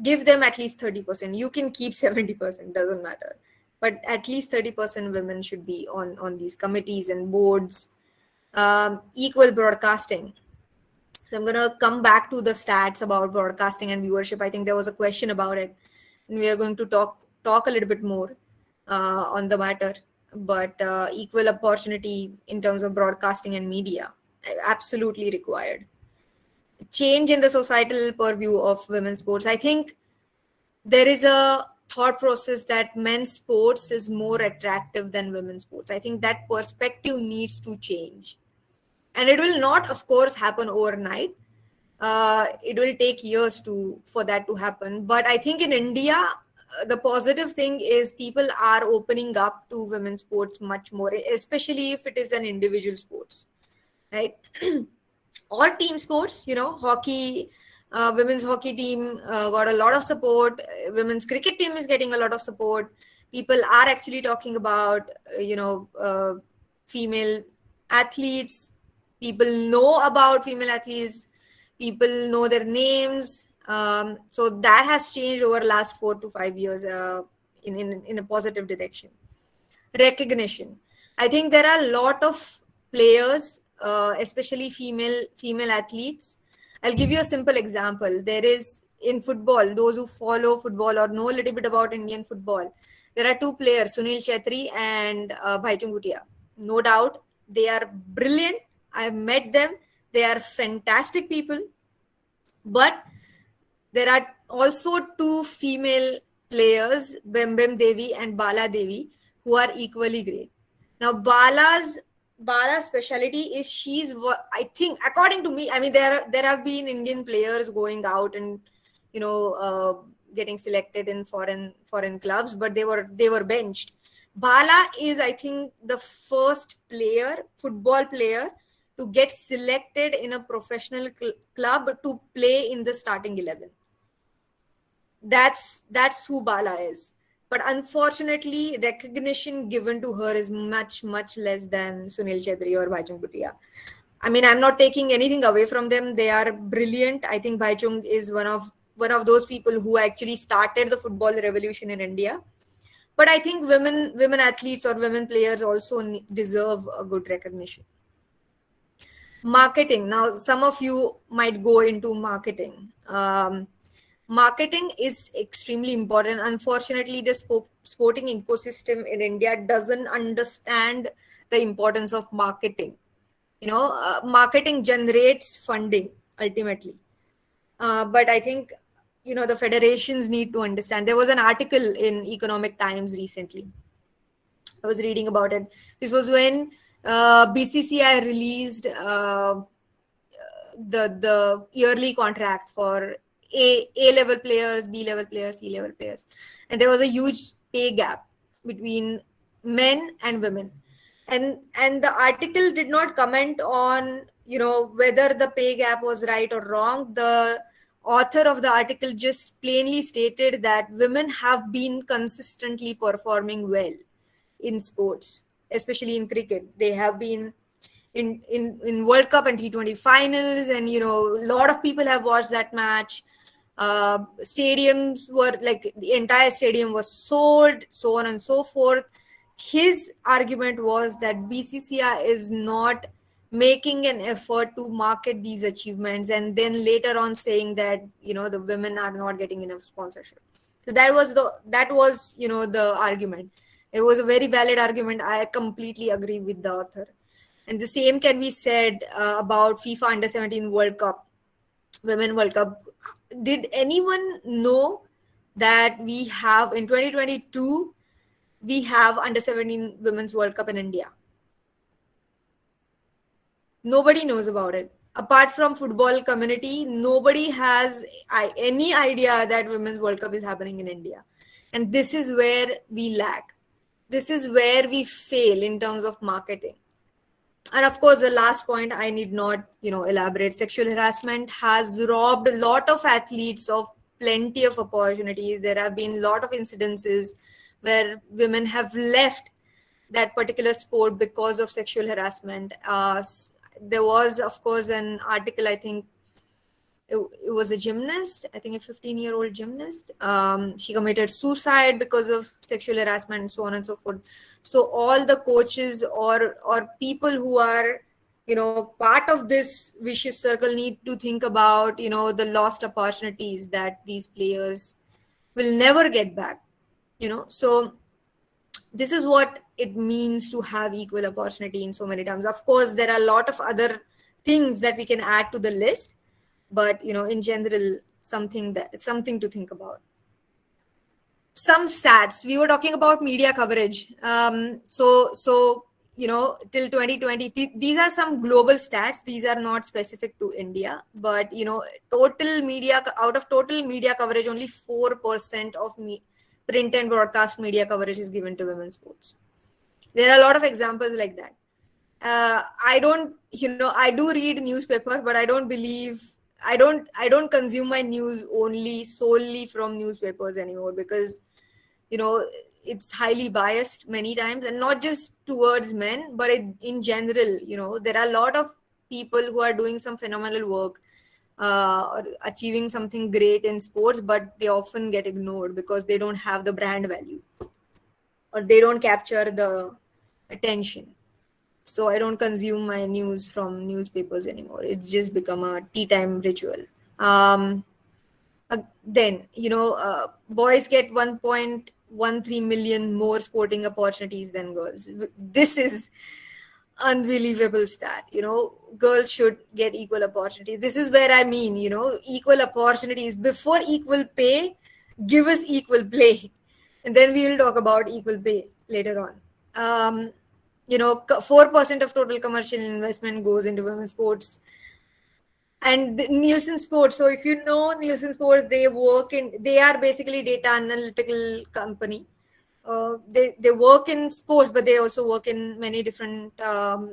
Give them at least 30%. You can keep 70%, doesn't matter. But at least 30% women should be on these committees and boards. Equal broadcasting. So I'm going to come back to the stats about broadcasting and viewership. I think there was a question about it, and we are going to talk a little bit more on the matter. But equal opportunity in terms of broadcasting and media, absolutely required. Change in the societal purview of women's sports. I think there is a thought process that men's sports is more attractive than women's sports. I think that perspective needs to change. And it will not, of course, happen overnight. It will take years for that to happen. But I think in India, the positive thing is people are opening up to women's sports much more, especially if it is an individual sports, right? Or team sports, hockey, women's hockey team got a lot of support. Women's cricket team is getting a lot of support. People are actually talking about, female athletes. People know about female athletes. People know their names. So that has changed over the last 4 to 5 years in a positive direction. Recognition. I think there are a lot of players, especially female athletes. I'll give you a simple example. There is in football, those who follow football or know a little bit about Indian football, there are 2 players, Sunil Chetri and Bhaijung Bhutia. No doubt, they are brilliant. I have met them. They are fantastic people. But there are also 2 female players, Bembem Devi and Bala Devi, who are equally great. Now, Bala's specialty is I think, according to me, I mean, there have been Indian players going out and getting selected in foreign clubs, but they were benched. Bala is, I think, the first football player to get selected in a professional club to play in the starting 11. That's who Bala is. But unfortunately, recognition given to her is much less than Sunil Chhetri or Baichung Bhutia. I mean, I'm not taking anything away from them. They are brilliant. I think Baichung is one of those people who actually started the football revolution in India. But I think women athletes or women players also deserve a good recognition. Marketing. Now, some of you might go into marketing. Marketing is extremely important. Unfortunately, the sporting ecosystem in India doesn't understand the importance of marketing. Marketing generates funding ultimately. But I think, the federations need to understand. There was an article in Economic Times recently. I was reading about it. This was when BCCI released the yearly contract for A level players, B level players, C level players, and there was a huge pay gap between men and women. And the article did not comment on whether the pay gap was right or wrong. The author of the article just plainly stated that women have been consistently performing well in sports, especially in cricket. They have been in World Cup and T20 finals, and a lot of people have watched that match. Stadiums were like, the entire stadium was sold, so on and so forth. His argument was that BCCI is not making an effort to market these achievements, and then later on saying that the women are not getting enough sponsorship. So that was the argument. It was a very valid argument. I completely agree with the author. And the same can be said about FIFA Under 17 World Cup, Women World Cup. Did anyone know that we have, in 2022, we have Under 17 Women's World Cup in India? Nobody knows about it. Apart from football community, nobody has any idea that Women's World Cup is happening in India. And this is where we lack. This is where we fail in terms of marketing. And of course, the last point I need not, elaborate. Sexual harassment has robbed a lot of athletes of plenty of opportunities. There have been a lot of incidences where women have left that particular sport because of sexual harassment. There was, of course, an article, I think it was a gymnast, I think a 15-year-old gymnast. She committed suicide because of sexual harassment and so on and so forth. So all the coaches or people who are, part of this vicious circle need to think about, the lost opportunities that these players will never get back, So this is what it means to have equal opportunity in so many terms. Of course, there are a lot of other things that we can add to the list, but in general, something to think about. Some stats. We were talking about media coverage. So till 2020, these are some global stats. These are not specific to India, but total media, out of total media coverage, only 4% of print and broadcast media coverage is given to women's sports. There are a lot of examples like that. I do read newspaper, but I don't consume my news solely from newspapers anymore, because it's highly biased many times, and not just towards men, but in general. There are a lot of people who are doing some phenomenal work or achieving something great in sports, but they often get ignored because they don't have the brand value or they don't capture the attention. So I don't consume my news from newspapers anymore. It's just become a tea time ritual. Then, boys get 1.13 million more sporting opportunities than girls. This is unbelievable stat. Girls should get equal opportunities. This is where I mean, equal opportunities. Before equal pay, give us equal play. And then we will talk about equal pay later on. 4% of total commercial investment goes into women's sports. And Nielsen Sports. So if you know Nielsen Sports, they are basically data analytical company. They work in sports, but they also work in many different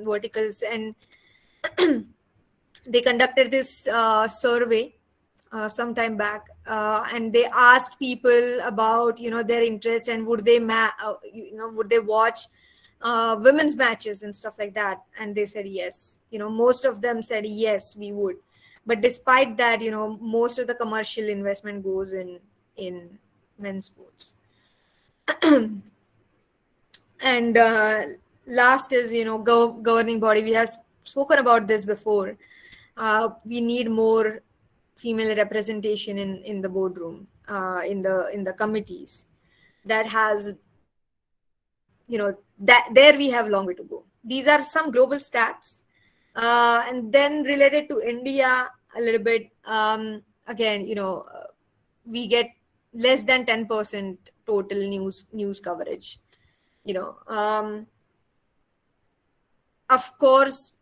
verticals. And they conducted this survey some time back, and they asked people about their interest and would they would they watch women's matches and stuff like that, and they said yes. Most of them said yes, we would. But despite that, most of the commercial investment goes in men's sports. And last is governing body. We have spoken about this before. We need more female representation in the boardroom, in the committees. That has that there we have long way to go. These are some global stats, and then related to India a little bit. Again, we get less than 10% total news coverage. Of course,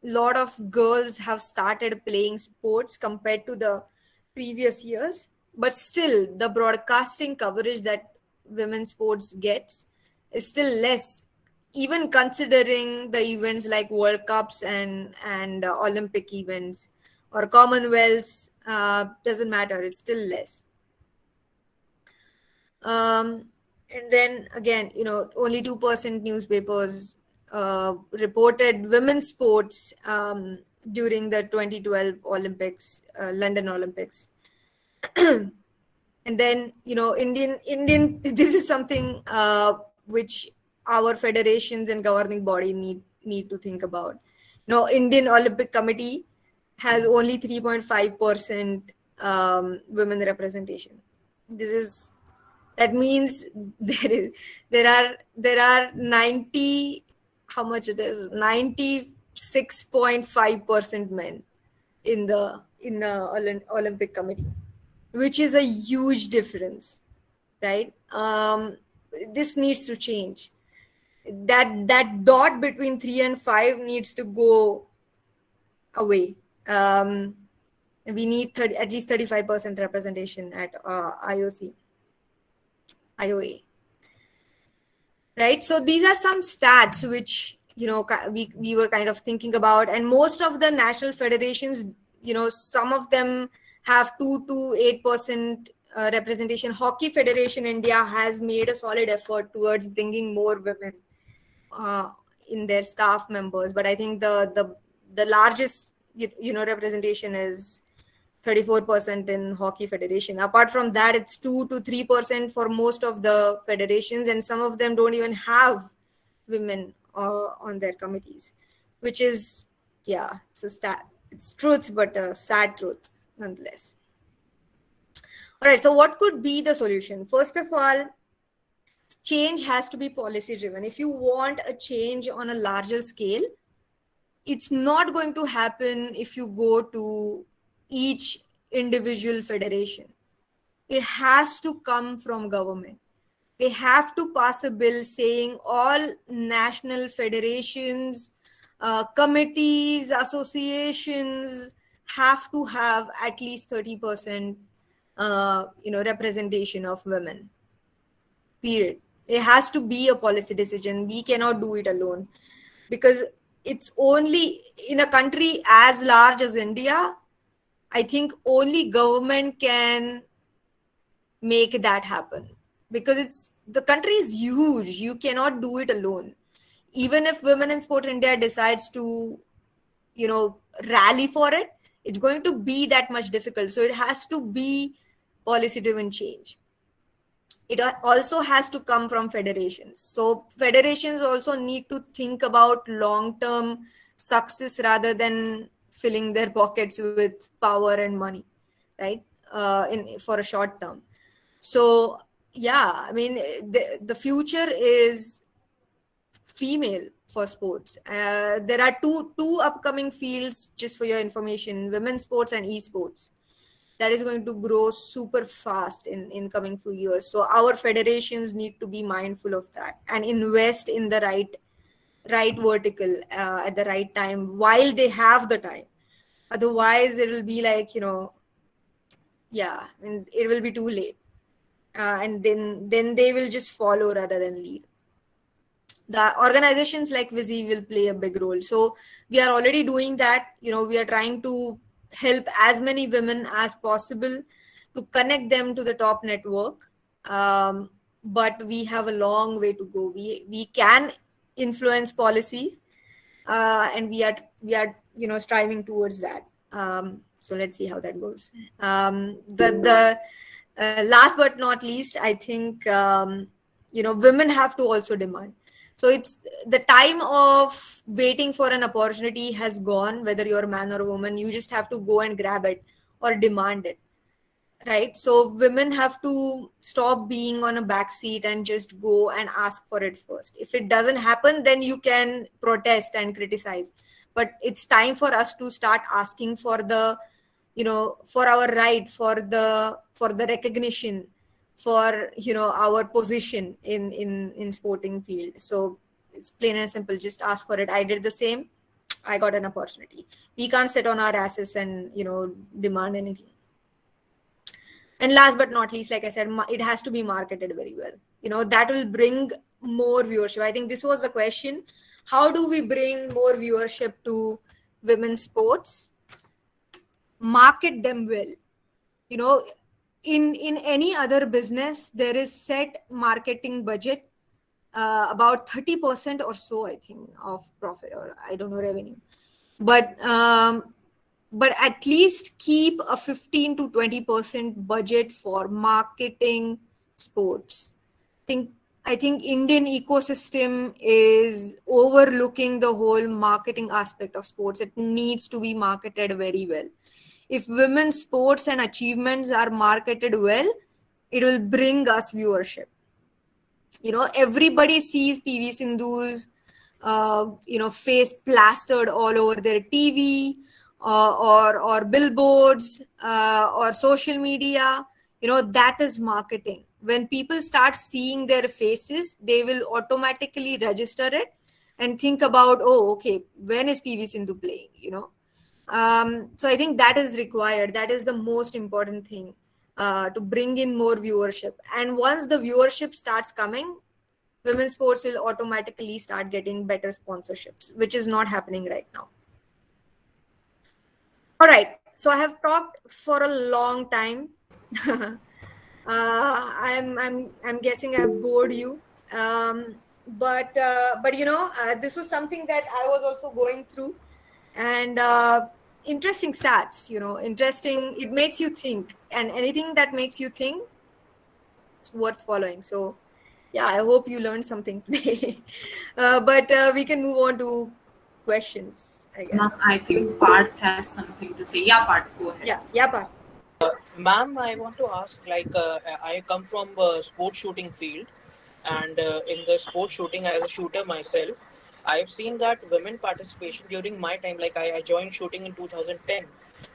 lot of girls have started playing sports compared to the previous years, but still the broadcasting coverage that women's sports gets is still less, even considering the events like World Cups and Olympic events or Commonwealths. Doesn't matter, it's still less. And then again, only 2% newspapers reported women's sports during the 2012 Olympics, London Olympics. And then Indian this is something which our federations and governing body need to think about. Indian Olympic Committee has only 3.5% women representation. That means there are 90, how much it is, 96.5% men in the Olympic Committee, which is a huge difference, right? This needs to change. That dot between 3 and 5 needs to go away. We need at least 35% representation at IOA, right? So these are some stats which we were kind of thinking about, and most of the national federations, some of them have 2 to 8% representation. Hockey Federation India has made a solid effort towards bringing more women in their staff members, but I think the largest representation is 34% in Hockey Federation. Apart from that, it's 2 to 3% for most of the federations, and some of them don't even have women on their committees, which is, it's truth, but a sad truth nonetheless. All right, so what could be the solution? First of all, change has to be policy driven. If you want a change on a larger scale, it's not going to happen if you go to each individual federation. It has to come from government. They have to pass a bill saying all national federations, committees, associations have to have at least 30% representation of women. Period. It has to be a policy decision. We cannot do it alone, because it's only in a country as large as India, I think only government can make that happen, because the country is huge. You cannot do it alone. Even if Women in Sport India decides to, rally for it, it's going to be that much difficult. So it has to be policy driven change. It also has to come from federations. So federations also need to think about long-term success rather than filling their pockets with power and money, right? For a short term. So I mean, the future is female for sports. There are two upcoming fields, just for your information: women's sports and esports. That is going to grow super fast in coming few years. So our federations need to be mindful of that and invest in the right vertical at the right time while they have the time. Otherwise, it will be like, and it will be too late. And then they will just follow rather than lead. the organizations like Visi will play a big role. So we are already doing that. We are trying to help as many women as possible to connect them to the top network. But we have a long way to go. We can influence policies, and we are striving towards that. So let's see how that goes. The last but not least, I think women have to also demand. So it's the time of waiting for an opportunity has gone. Whether you're a man or a woman, you just have to go and grab it or demand it, right? So women have to stop being on a back seat and just go and ask for it first. If it doesn't happen, then you can protest and criticize, but it's time for us to start asking for the for our right, for the recognition, for our position in sporting field. So it's plain and simple, just ask for it. I did the same. I got an opportunity. We can't sit on our asses and demand anything. And last but not least, like I said, it has to be marketed very well. That will bring more viewership. I think this was the question. How do we bring more viewership to women's sports? Market them well. In any other business, there is set marketing budget, about 30% or so, I think, of profit, or I don't know, revenue. But at least keep a 15 to 20% budget for marketing sports. I think Indian ecosystem is overlooking the whole marketing aspect of sports. It needs to be marketed very well. If women's sports and achievements are marketed well, it will bring us viewership. Everybody sees PV Sindhu's face plastered all over their TV, or billboards, or social media. That is marketing. When people start seeing their faces, they will automatically register it and think about, oh, okay, when is PV Sindhu playing? So I think that is required. That is the most important thing, to bring in more viewership. And once the viewership starts coming, women's sports will automatically start getting better sponsorships, which is not happening right now. All right. So I have talked for a long time. I'm guessing I've bored you. But this was something that I was also going through, and interesting stats. Interesting. It makes you think, and anything that makes you think, it's worth following. So yeah, I hope you learned something today. But we can move on to questions, I guess. Ma'am, I think Parth has something to say. Yeah, Parth, go ahead. Yeah, Parth. Ma'am, I want to ask, I come from a sports shooting field, and in the sports shooting, as a shooter myself, I've seen that women participation during my time, I joined shooting in 2010.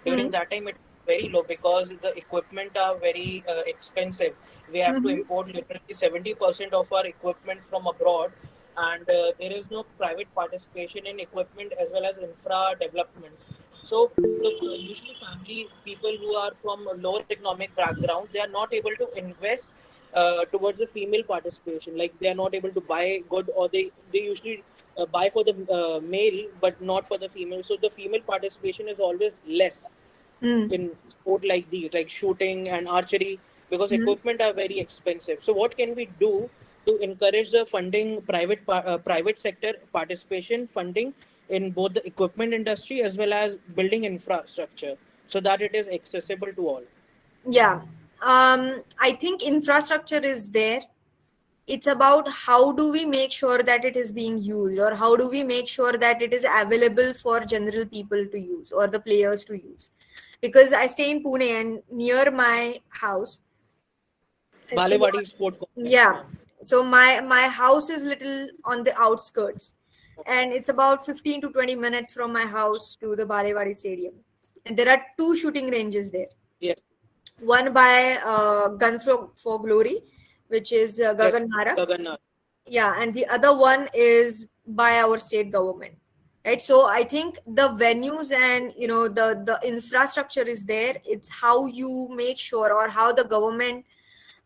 During that time, it was very low because the equipment are very expensive. We have to import literally 70% of our equipment from abroad, and there is no private participation in equipment as well as infra development. So usually family people who are from a lower economic background, they are not able to invest towards the female participation. Like they are not able to buy good, or they usually buy for the male but not for the female. So the female participation is always less in sport like these, like shooting and archery, because equipment are very expensive. So what can we do to encourage the funding, private sector participation funding in both the equipment industry as well as building infrastructure, so that it is accessible to all? Yeah. I think infrastructure is there. It's about how do we make sure that it is being used, or how do we make sure that it is available for general people to use, or the players to use. Because I stay in Pune, and near my house, Balewadi Sport Complex. Yeah. So my house is little on the outskirts, and it's about 15 to 20 minutes from my house to the Balewadi Stadium. And there are two shooting ranges there. Yes. One by Gun for Glory, which is Gagannara. Gagannara. Yeah, and the other one is by our state government. Right. So I think the venues and the infrastructure is there. It's how you make sure, or how the government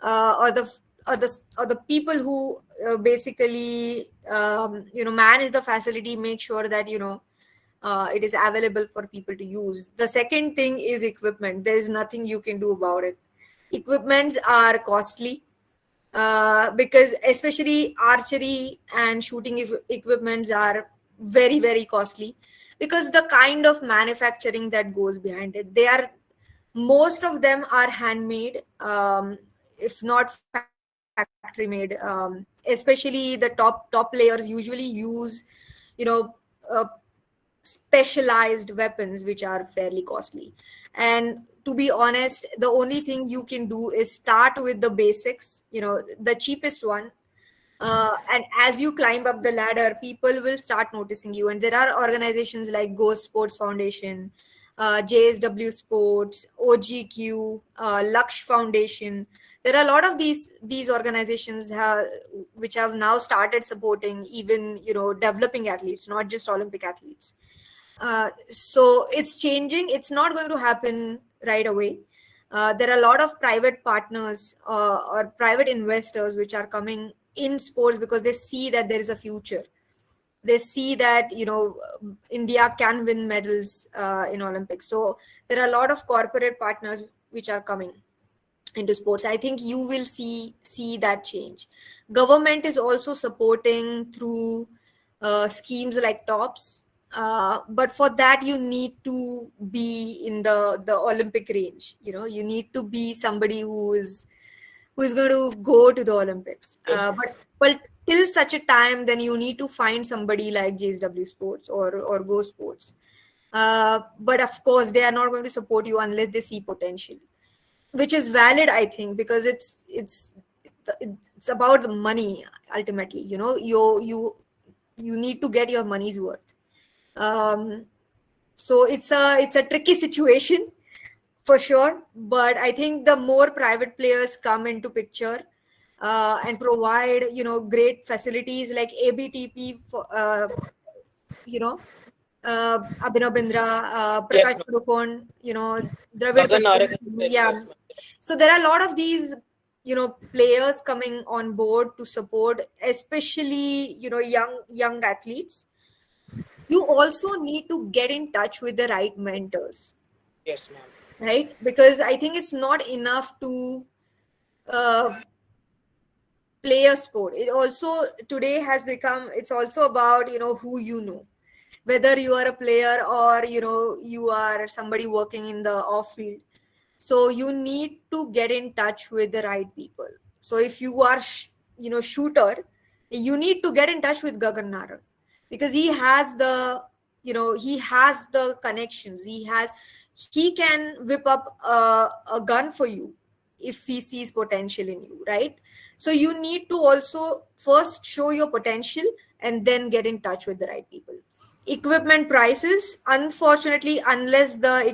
or the people who basically man is the facility, make sure that it is available for people to use. The second thing is equipment. There is nothing you can do about it. Equipments are costly, because especially archery and shooting equipments are very, very costly, because the kind of manufacturing that goes behind it, most of them are handmade, if not factory made. Especially the top players usually use you know uh, specialized weapons which are fairly costly. And to be honest, the only thing you can do is start with the basics, the cheapest one. And as you climb up the ladder, people will start noticing you. And there are organizations like Ghost Sports Foundation, JSW Sports, OGQ, Laksh Foundation. There are a lot of these organizations which have now started supporting even developing athletes, not just Olympic athletes. So it's changing. It's not going to happen right away. There are a lot of private partners or private investors which are coming in sports because they see that there is a future. They see that India can win medals in Olympics. So there are a lot of corporate partners which are coming into sports. I think you will see that change. Government is also supporting through schemes like tops, but for that you need to be in the Olympic range. You need to be somebody who is going to go to the Olympics. But till such a time, then you need to find somebody like JSW Sports or Go Sports. But of course, they are not going to support you unless they see potential, which is valid, I think, because it's about the money ultimately. You need to get your money's worth. So it's a tricky situation for sure, but I think the more private players come into picture and provide great facilities like ABTP for Abhinav Bindra, Yes, Prakash Padukone, Dravid Gagan Patwari. Narak, Yeah. yes, ma'am. So there are a lot of these, players coming on board to support, especially, young athletes. You also need to get in touch with the right mentors, Yes, ma'am. right? Because I think it's not enough to uh, play a sport. It also today has become, it's also about, who whether you are a player or you are somebody working in the off field. So you need to get in touch with the right people. So if you are shooter, you need to get in touch with Gagan Narak, because he has the connections. He can whip up a gun for you if he sees potential in you, right? So you need to also first show your potential and then get in touch with the right people. Equipment prices, unfortunately, unless the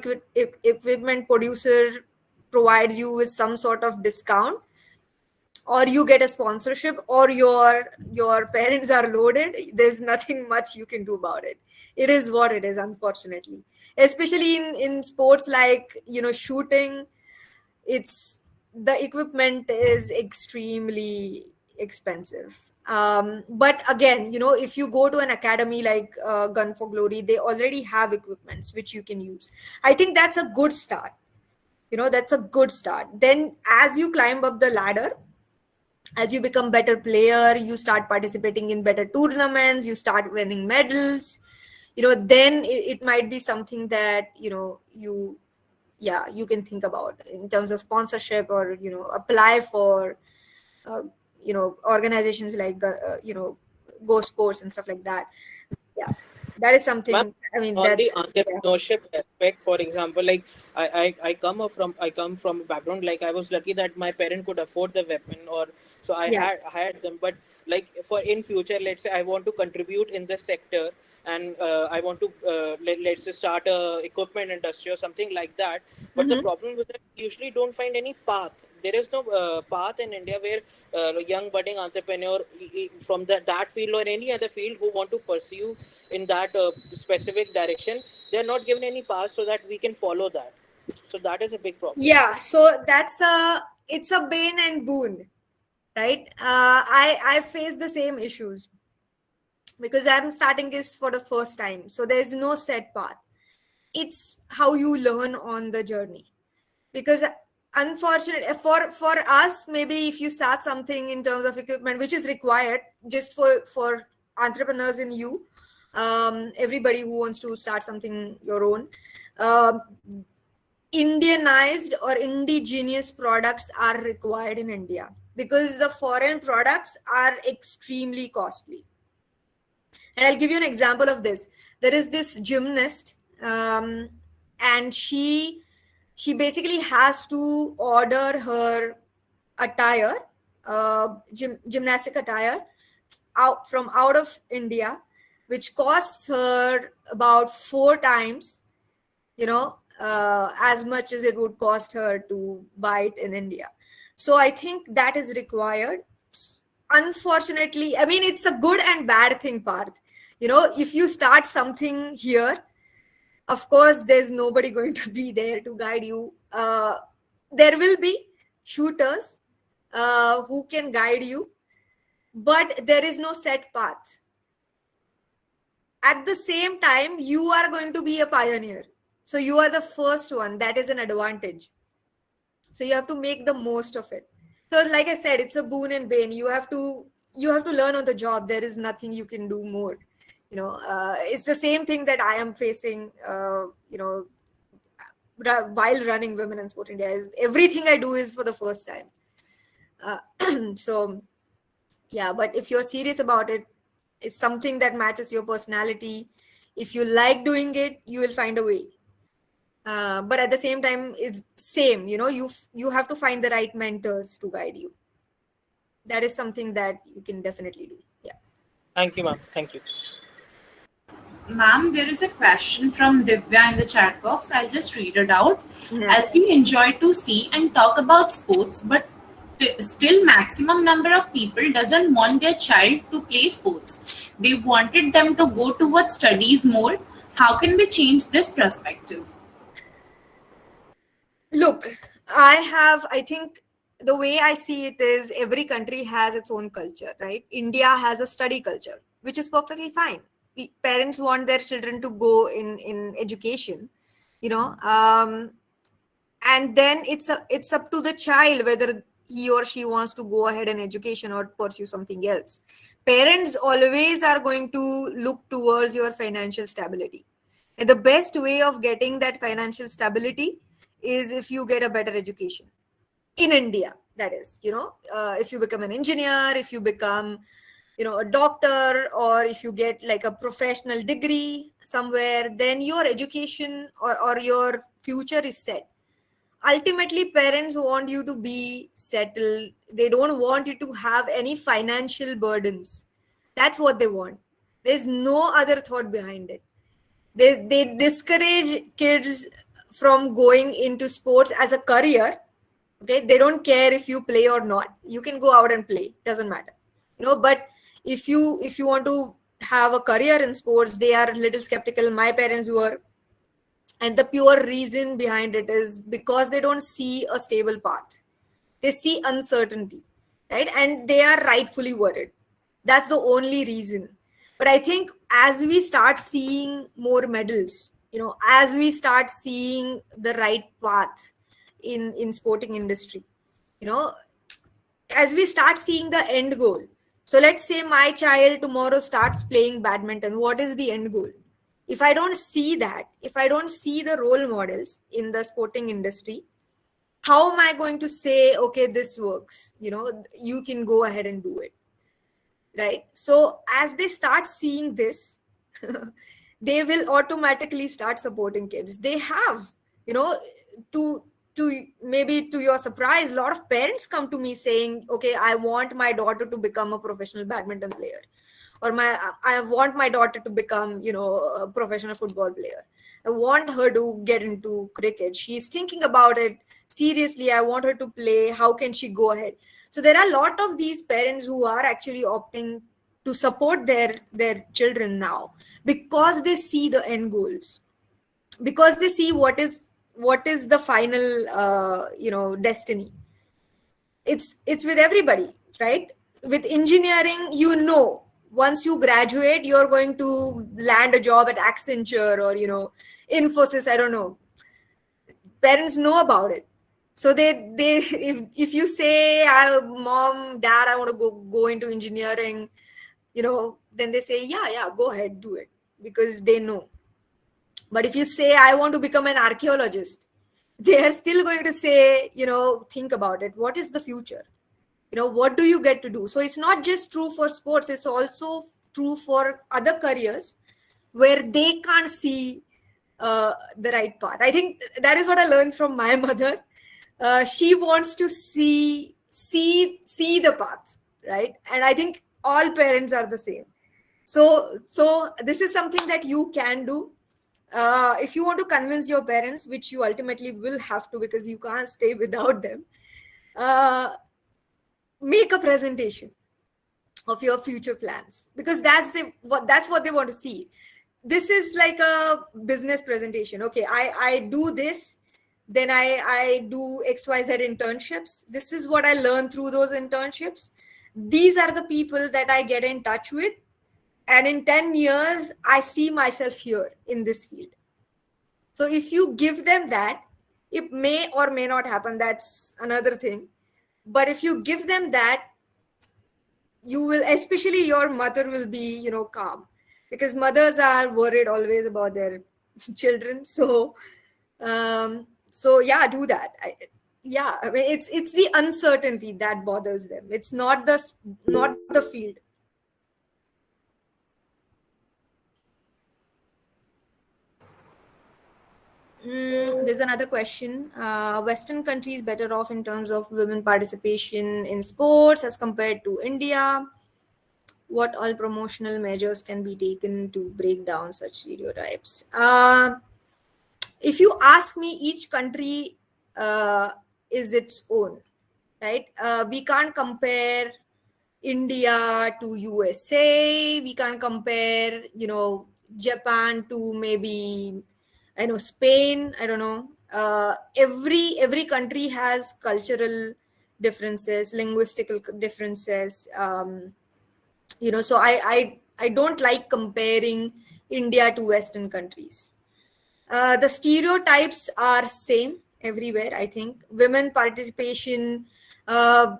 equipment producer provides you with some sort of discount, or you get a sponsorship, or your parents are loaded, there's nothing much you can do about it. It is what it is, unfortunately, especially in sports like shooting. It's The equipment is extremely expensive. But again, if you go to an academy like Gun for Glory, they already have equipments which you can use. I think that's a good start. That's a good start. Then as you climb up the ladder, as you become better player, you start participating in better tournaments, you start winning medals. Then it might be something that you can think about in terms of sponsorship, or apply for uh, organizations like Go Sports and stuff like that. Yeah, that is Ma'am, something. I mean, on the that's yeah. entrepreneurship aspect, for example, like I come from a background, like I was lucky that my parent could afford the weapon, or so Yeah. I had them. But like for in future, let's say I want to contribute in this sector, and I want to let's say start a equipment industry or something like that. But the Mhm. problem with that, we usually don't find any path. There is no path in India where a young budding entrepreneur from that field or any other field who want to pursue in that specific direction, they're not given any path so that we can follow that. So that is a big problem. Yeah, so it's a bane and boon, right? I face the same issues. because I'm starting this for the first time. So there's no set path. It's how you learn on the journey. Because unfortunately for us, maybe if you start something in terms of equipment, which is required just for entrepreneurs in you, everybody who wants to start something your own, um, Indianized or indigenous products are required in India, because the foreign products are extremely costly. And I'll give you an example of this. There is this gymnast, and she basically has to order her attire, gymnastic attire, out of India, which costs her about 4 times, as much as it would cost her to buy it in India. So I think that is required. Unfortunately, I mean, it's a good and bad thing part. If you start something here, of course, there's nobody going to be there to guide you. There will be shooters who can guide you, but there is no set path. At the same time, you are going to be a pioneer. So you are the first one. That is an advantage. So you have to make the most of it. So like I said, it's a boon and bane. You have to learn on the job. There is nothing you can do more. It's the same thing that I am facing, while running Women in Sport India. Everything I do is for the first time. So yeah, but if you're serious about it, it's something that matches your personality. If you like doing it, you will find a way. But at the same time, it's same, you have to find the right mentors to guide you. That is something that you can definitely do. Yeah. Thank you, ma'am. Thank you. Ma'am, there is a question from Divya in the chat box. I'll just read it out. As we enjoy to see and talk about sports, but still maximum number of people doesn't want their child to play sports. They wanted them to go towards studies more. How can we change this perspective? Look, I think the way I see it is every country has its own culture, right? India has a study culture, which is perfectly fine. Parents want their children to go in education, and then it's up to the child whether he or she wants to go ahead in education or pursue something else. Parents always are going to look towards your financial stability. And the best way of getting that financial stability is if you get a better education in India. That is, if you become an engineer, if you become, a doctor, or if you get like a professional degree somewhere, then your education or your future is set. Ultimately, parents want you to be settled. They don't want you to have any financial burdens. That's what they want. There's no other thought behind it. They discourage kids from going into sports as a career. Okay, they don't care if you play or not. You can go out and play, doesn't matter. But if you want to have a career in sports, they are a little skeptical. My parents were. And the pure reason behind it is because they don't see a stable path. They see uncertainty, right? And they are rightfully worried. That's the only reason. But I think as we start seeing more medals, as we start seeing the right path in sporting industry, as we start seeing the end goal. So let's say my child tomorrow starts playing badminton. What is the end goal? If I don't see that, if I don't see the role models in the sporting industry, how am I going to say, okay, this works? You can go ahead and do it. Right? So as they start seeing this, they will automatically start supporting kids. They have, to maybe to your surprise, a lot of parents come to me saying, okay, I want my daughter to become a professional badminton player, or I want my daughter to become, a professional football player. I want her to get into cricket. She's thinking about it seriously. I want her to play. How can she go ahead? So there are a lot of these parents who are actually opting to support their children now, because they see the end goals, because they see what is the final destiny. It's with everybody, right? With engineering, once you graduate, you're going to land a job at Accenture or, Infosys, I don't know. Parents know about it. So they if you say, mom, dad, I want to go into engineering, then they say, yeah, go ahead, do it, because they know. But if you say, I want to become an archaeologist, they are still going to say, think about it. What is the future? What do you get to do? So it's not just true for sports, it's also true for other careers where they can't see the right path. I think that is what I learned from my mother. She wants to see the path, right? And I think all parents are the same. So this is something that you can do. If you want to convince your parents, which you ultimately will have to because you can't stay without them, make a presentation of your future plans, because that's what they want to see. This is like a business presentation. Okay, I do this, then I do XYZ internships. This is what I learned through those internships. These are the people that I get in touch with, and in 10 years I see myself here in this field. So if you give them that, it may or may not happen, that's another thing. But if you give them that, you will, especially your mother, will be, calm, because mothers are worried always about their children. So yeah, do that. I mean, it's the uncertainty that bothers them. It's not the field. There's another question. Western countries better off in terms of women participation in sports as compared to India? What all promotional measures can be taken to break down such stereotypes? If you ask me, each country is its own, right? We can't compare India to USA. We can't compare, Japan to maybe, I know, Spain. I don't know. Every country has cultural differences, linguistical differences. So I don't like comparing India to Western countries. The stereotypes are same everywhere. I think women participation, the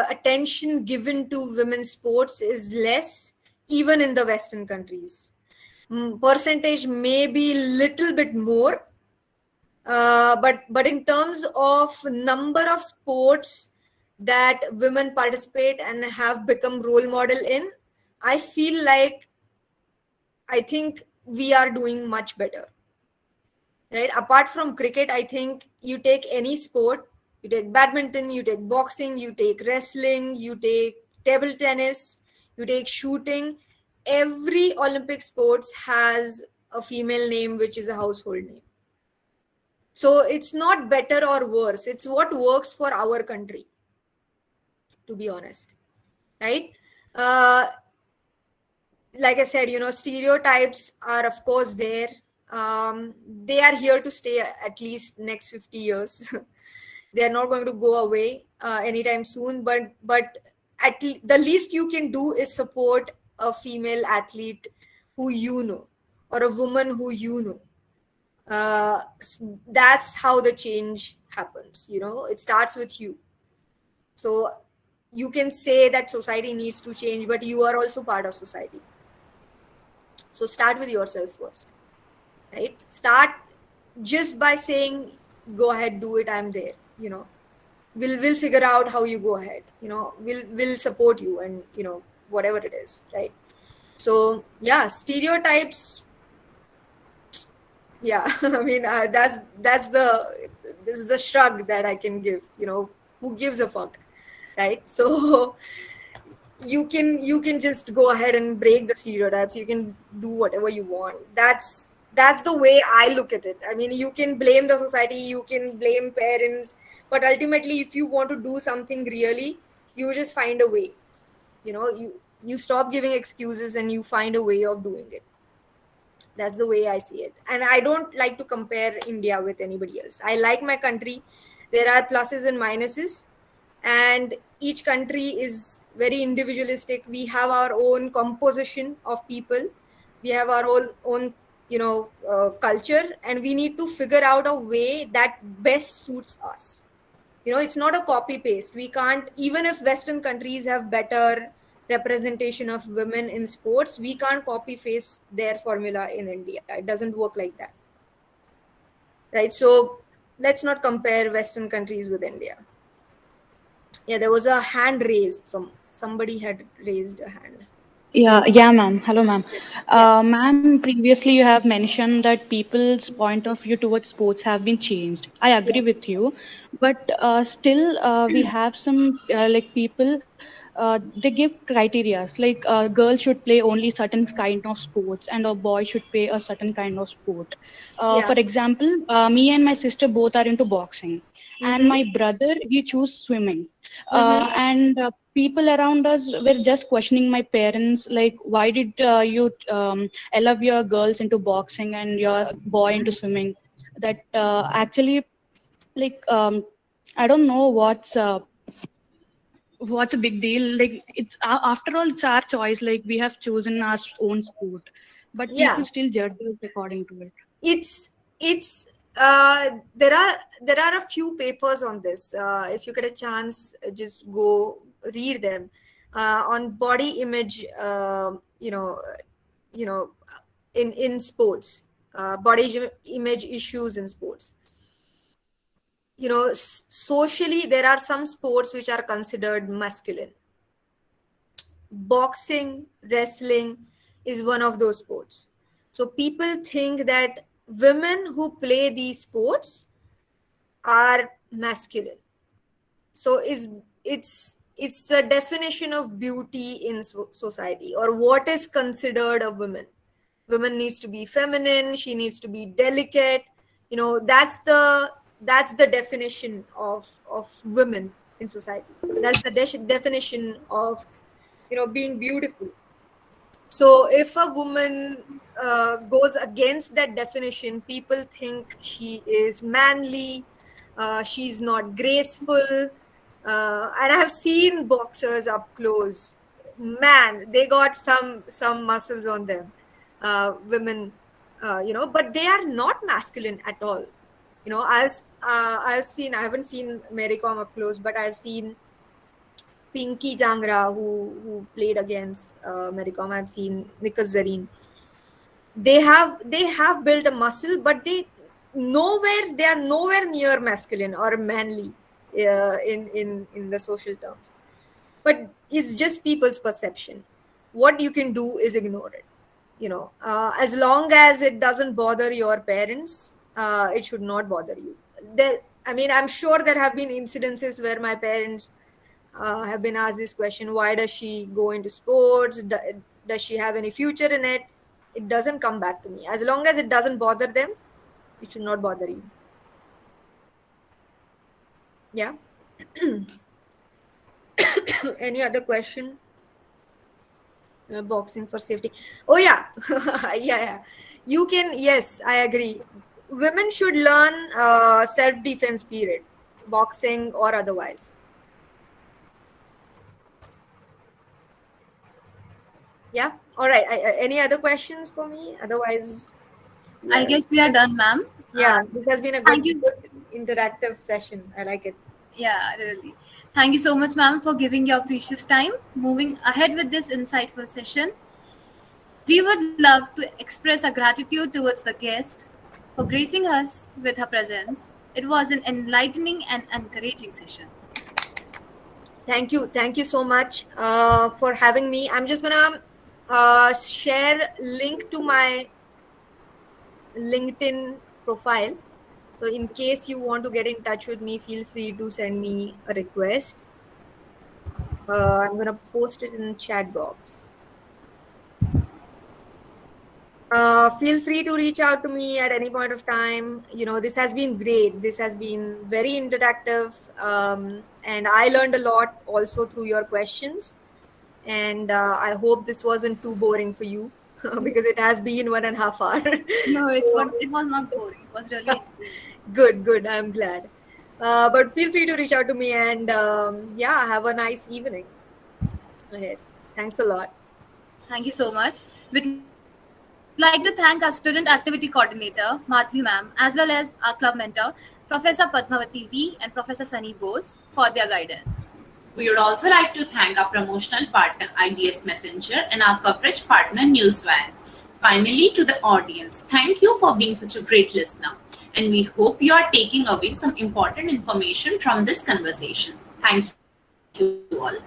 attention given to women's sports is less, even in the Western countries. Percentage may be little bit more, but in terms of number of sports that women participate and have become role model in, I feel like, I think we are doing much better, right? Apart from cricket, I think you take any sport, you take badminton, you take boxing, you take wrestling, you take table tennis, you take shooting, every Olympic sports has a female name which is a household name. So it's not better or worse, it's what works for our country, to be honest, right? Like I said, stereotypes are of course there. They are here to stay at least next 50 years. They are not going to go away anytime soon, but the least you can do is support a female athlete who you know, or a woman who you know. That's how the change happens. It starts with you. So you can say that society needs to change, but you are also part of society. So start with yourself first, right? Start just by saying, go ahead, do it, I'm there. We'll figure out how you go ahead. We'll support you, and whatever it is, right? So yeah, stereotypes. Yeah, I mean, this is the shrug that I can give. Who gives a fuck, right? So you can just go ahead and break the stereotypes. You can do whatever you want. That's the way I look at it. I mean, you can blame the society, you can blame parents, but ultimately, if you want to do something really, you just find a way. You stop giving excuses and you find a way of doing it. That's the way I see it. And I don't like to compare India with anybody else. I like my country. There are pluses and minuses. and each country is very individualistic. We have our own composition of people, we have our own culture, and we need to figure out a way that best suits us. It's not a copy paste. We can't, even if Western countries have better representation of women in sports, we can't copy paste their formula in India. It doesn't work like that, right? So let's not compare Western countries with India. Yeah, there was a hand raised. Somebody had raised a hand. Yeah, ma'am. Hello, ma'am. Yeah. Ma'am, previously you have mentioned that people's point of view towards sports have been changed. I agree Yeah. with you, but still we have some like people. They give criterias like girls should play only certain kind of sports and a boy should play a certain kind of sport. For Yeah. example, me and my sister both are into boxing, and Mm-hmm. my brother he choose swimming. Mm-hmm. And people around us were just questioning my parents like, why did you allow your girls into boxing and your boy into swimming? That actually, like, I don't know what's a big deal. Like, it's after all, it's our choice. Like, we have chosen our own sport, but people Yeah. still judge us according to it. It's there are a few papers on this. If you get a chance, just go read them on body image. You know, in sports, image issues in sports. Socially, there are some sports which are considered masculine. Boxing, wrestling is one of those sports. So people think that women who play these sports are masculine. So it's a definition of beauty in society, or what is considered a woman. Woman needs to be feminine, she needs to be delicate. That's the definition of women in society. That's the definition of being beautiful. So if a woman goes against that definition, people think she is manly, she's not graceful. And I have seen boxers up close. Man, they got some muscles on them. Women, but they are not masculine at all. I haven't seen Mary Kom up close, but I've seen Pinky Jangra, who played against Mary Kom. I've seen Nikas Zareen. They have built a muscle, but they are nowhere near masculine or manly in the social terms. But it's just people's perception. What you can do is ignore it. As long as it doesn't bother your parents, it should not bother you. I'm sure there have been incidences where my parents have been asked this question: why does she go into sports? Does she have any future in it? It doesn't come back to me. As long as it doesn't bother them, it should not bother you. Yeah. Any other question? Boxing for safety. Oh yeah. Yeah. You can. Yes, I agree. Women should learn self-defense period, boxing or otherwise. Yeah. All right. Any other questions for me? Otherwise, I guess we are done, ma'am. yeah, this has been a Thank good, you. good interactive session. I like it. Yeah, really. Thank you so much, ma'am, for giving your precious time. Moving ahead with this insightful session, we would love to express our gratitude towards the guest for gracing us with her presence. It was an enlightening and encouraging session. Thank you so much for having me. I'm just gonna share link to my LinkedIn profile. So in case you want to get in touch with me, feel free to send me a request. I'm gonna post it in the chat box. Feel free to reach out to me at any point of time. This has been great. This has been very interactive, and I learned a lot also through your questions. And I hope this wasn't too boring for you because it has been 1.5 hours. No, So, it was not boring. It was really good. I'm glad. But feel free to reach out to me, and yeah, have a nice evening ahead. Thanks a lot. Thank you so much. We'd like to thank our student activity coordinator, Madhvi ma'am, as well as our club mentor, Professor Padmavati V and Professor Sunny Bose, for their guidance. We would also like to thank our promotional partner IDS Messenger and our coverage partner Newsvan. Finally, to the audience, thank you for being such a great listener, and we hope you are taking away some important information from this conversation. Thank you all.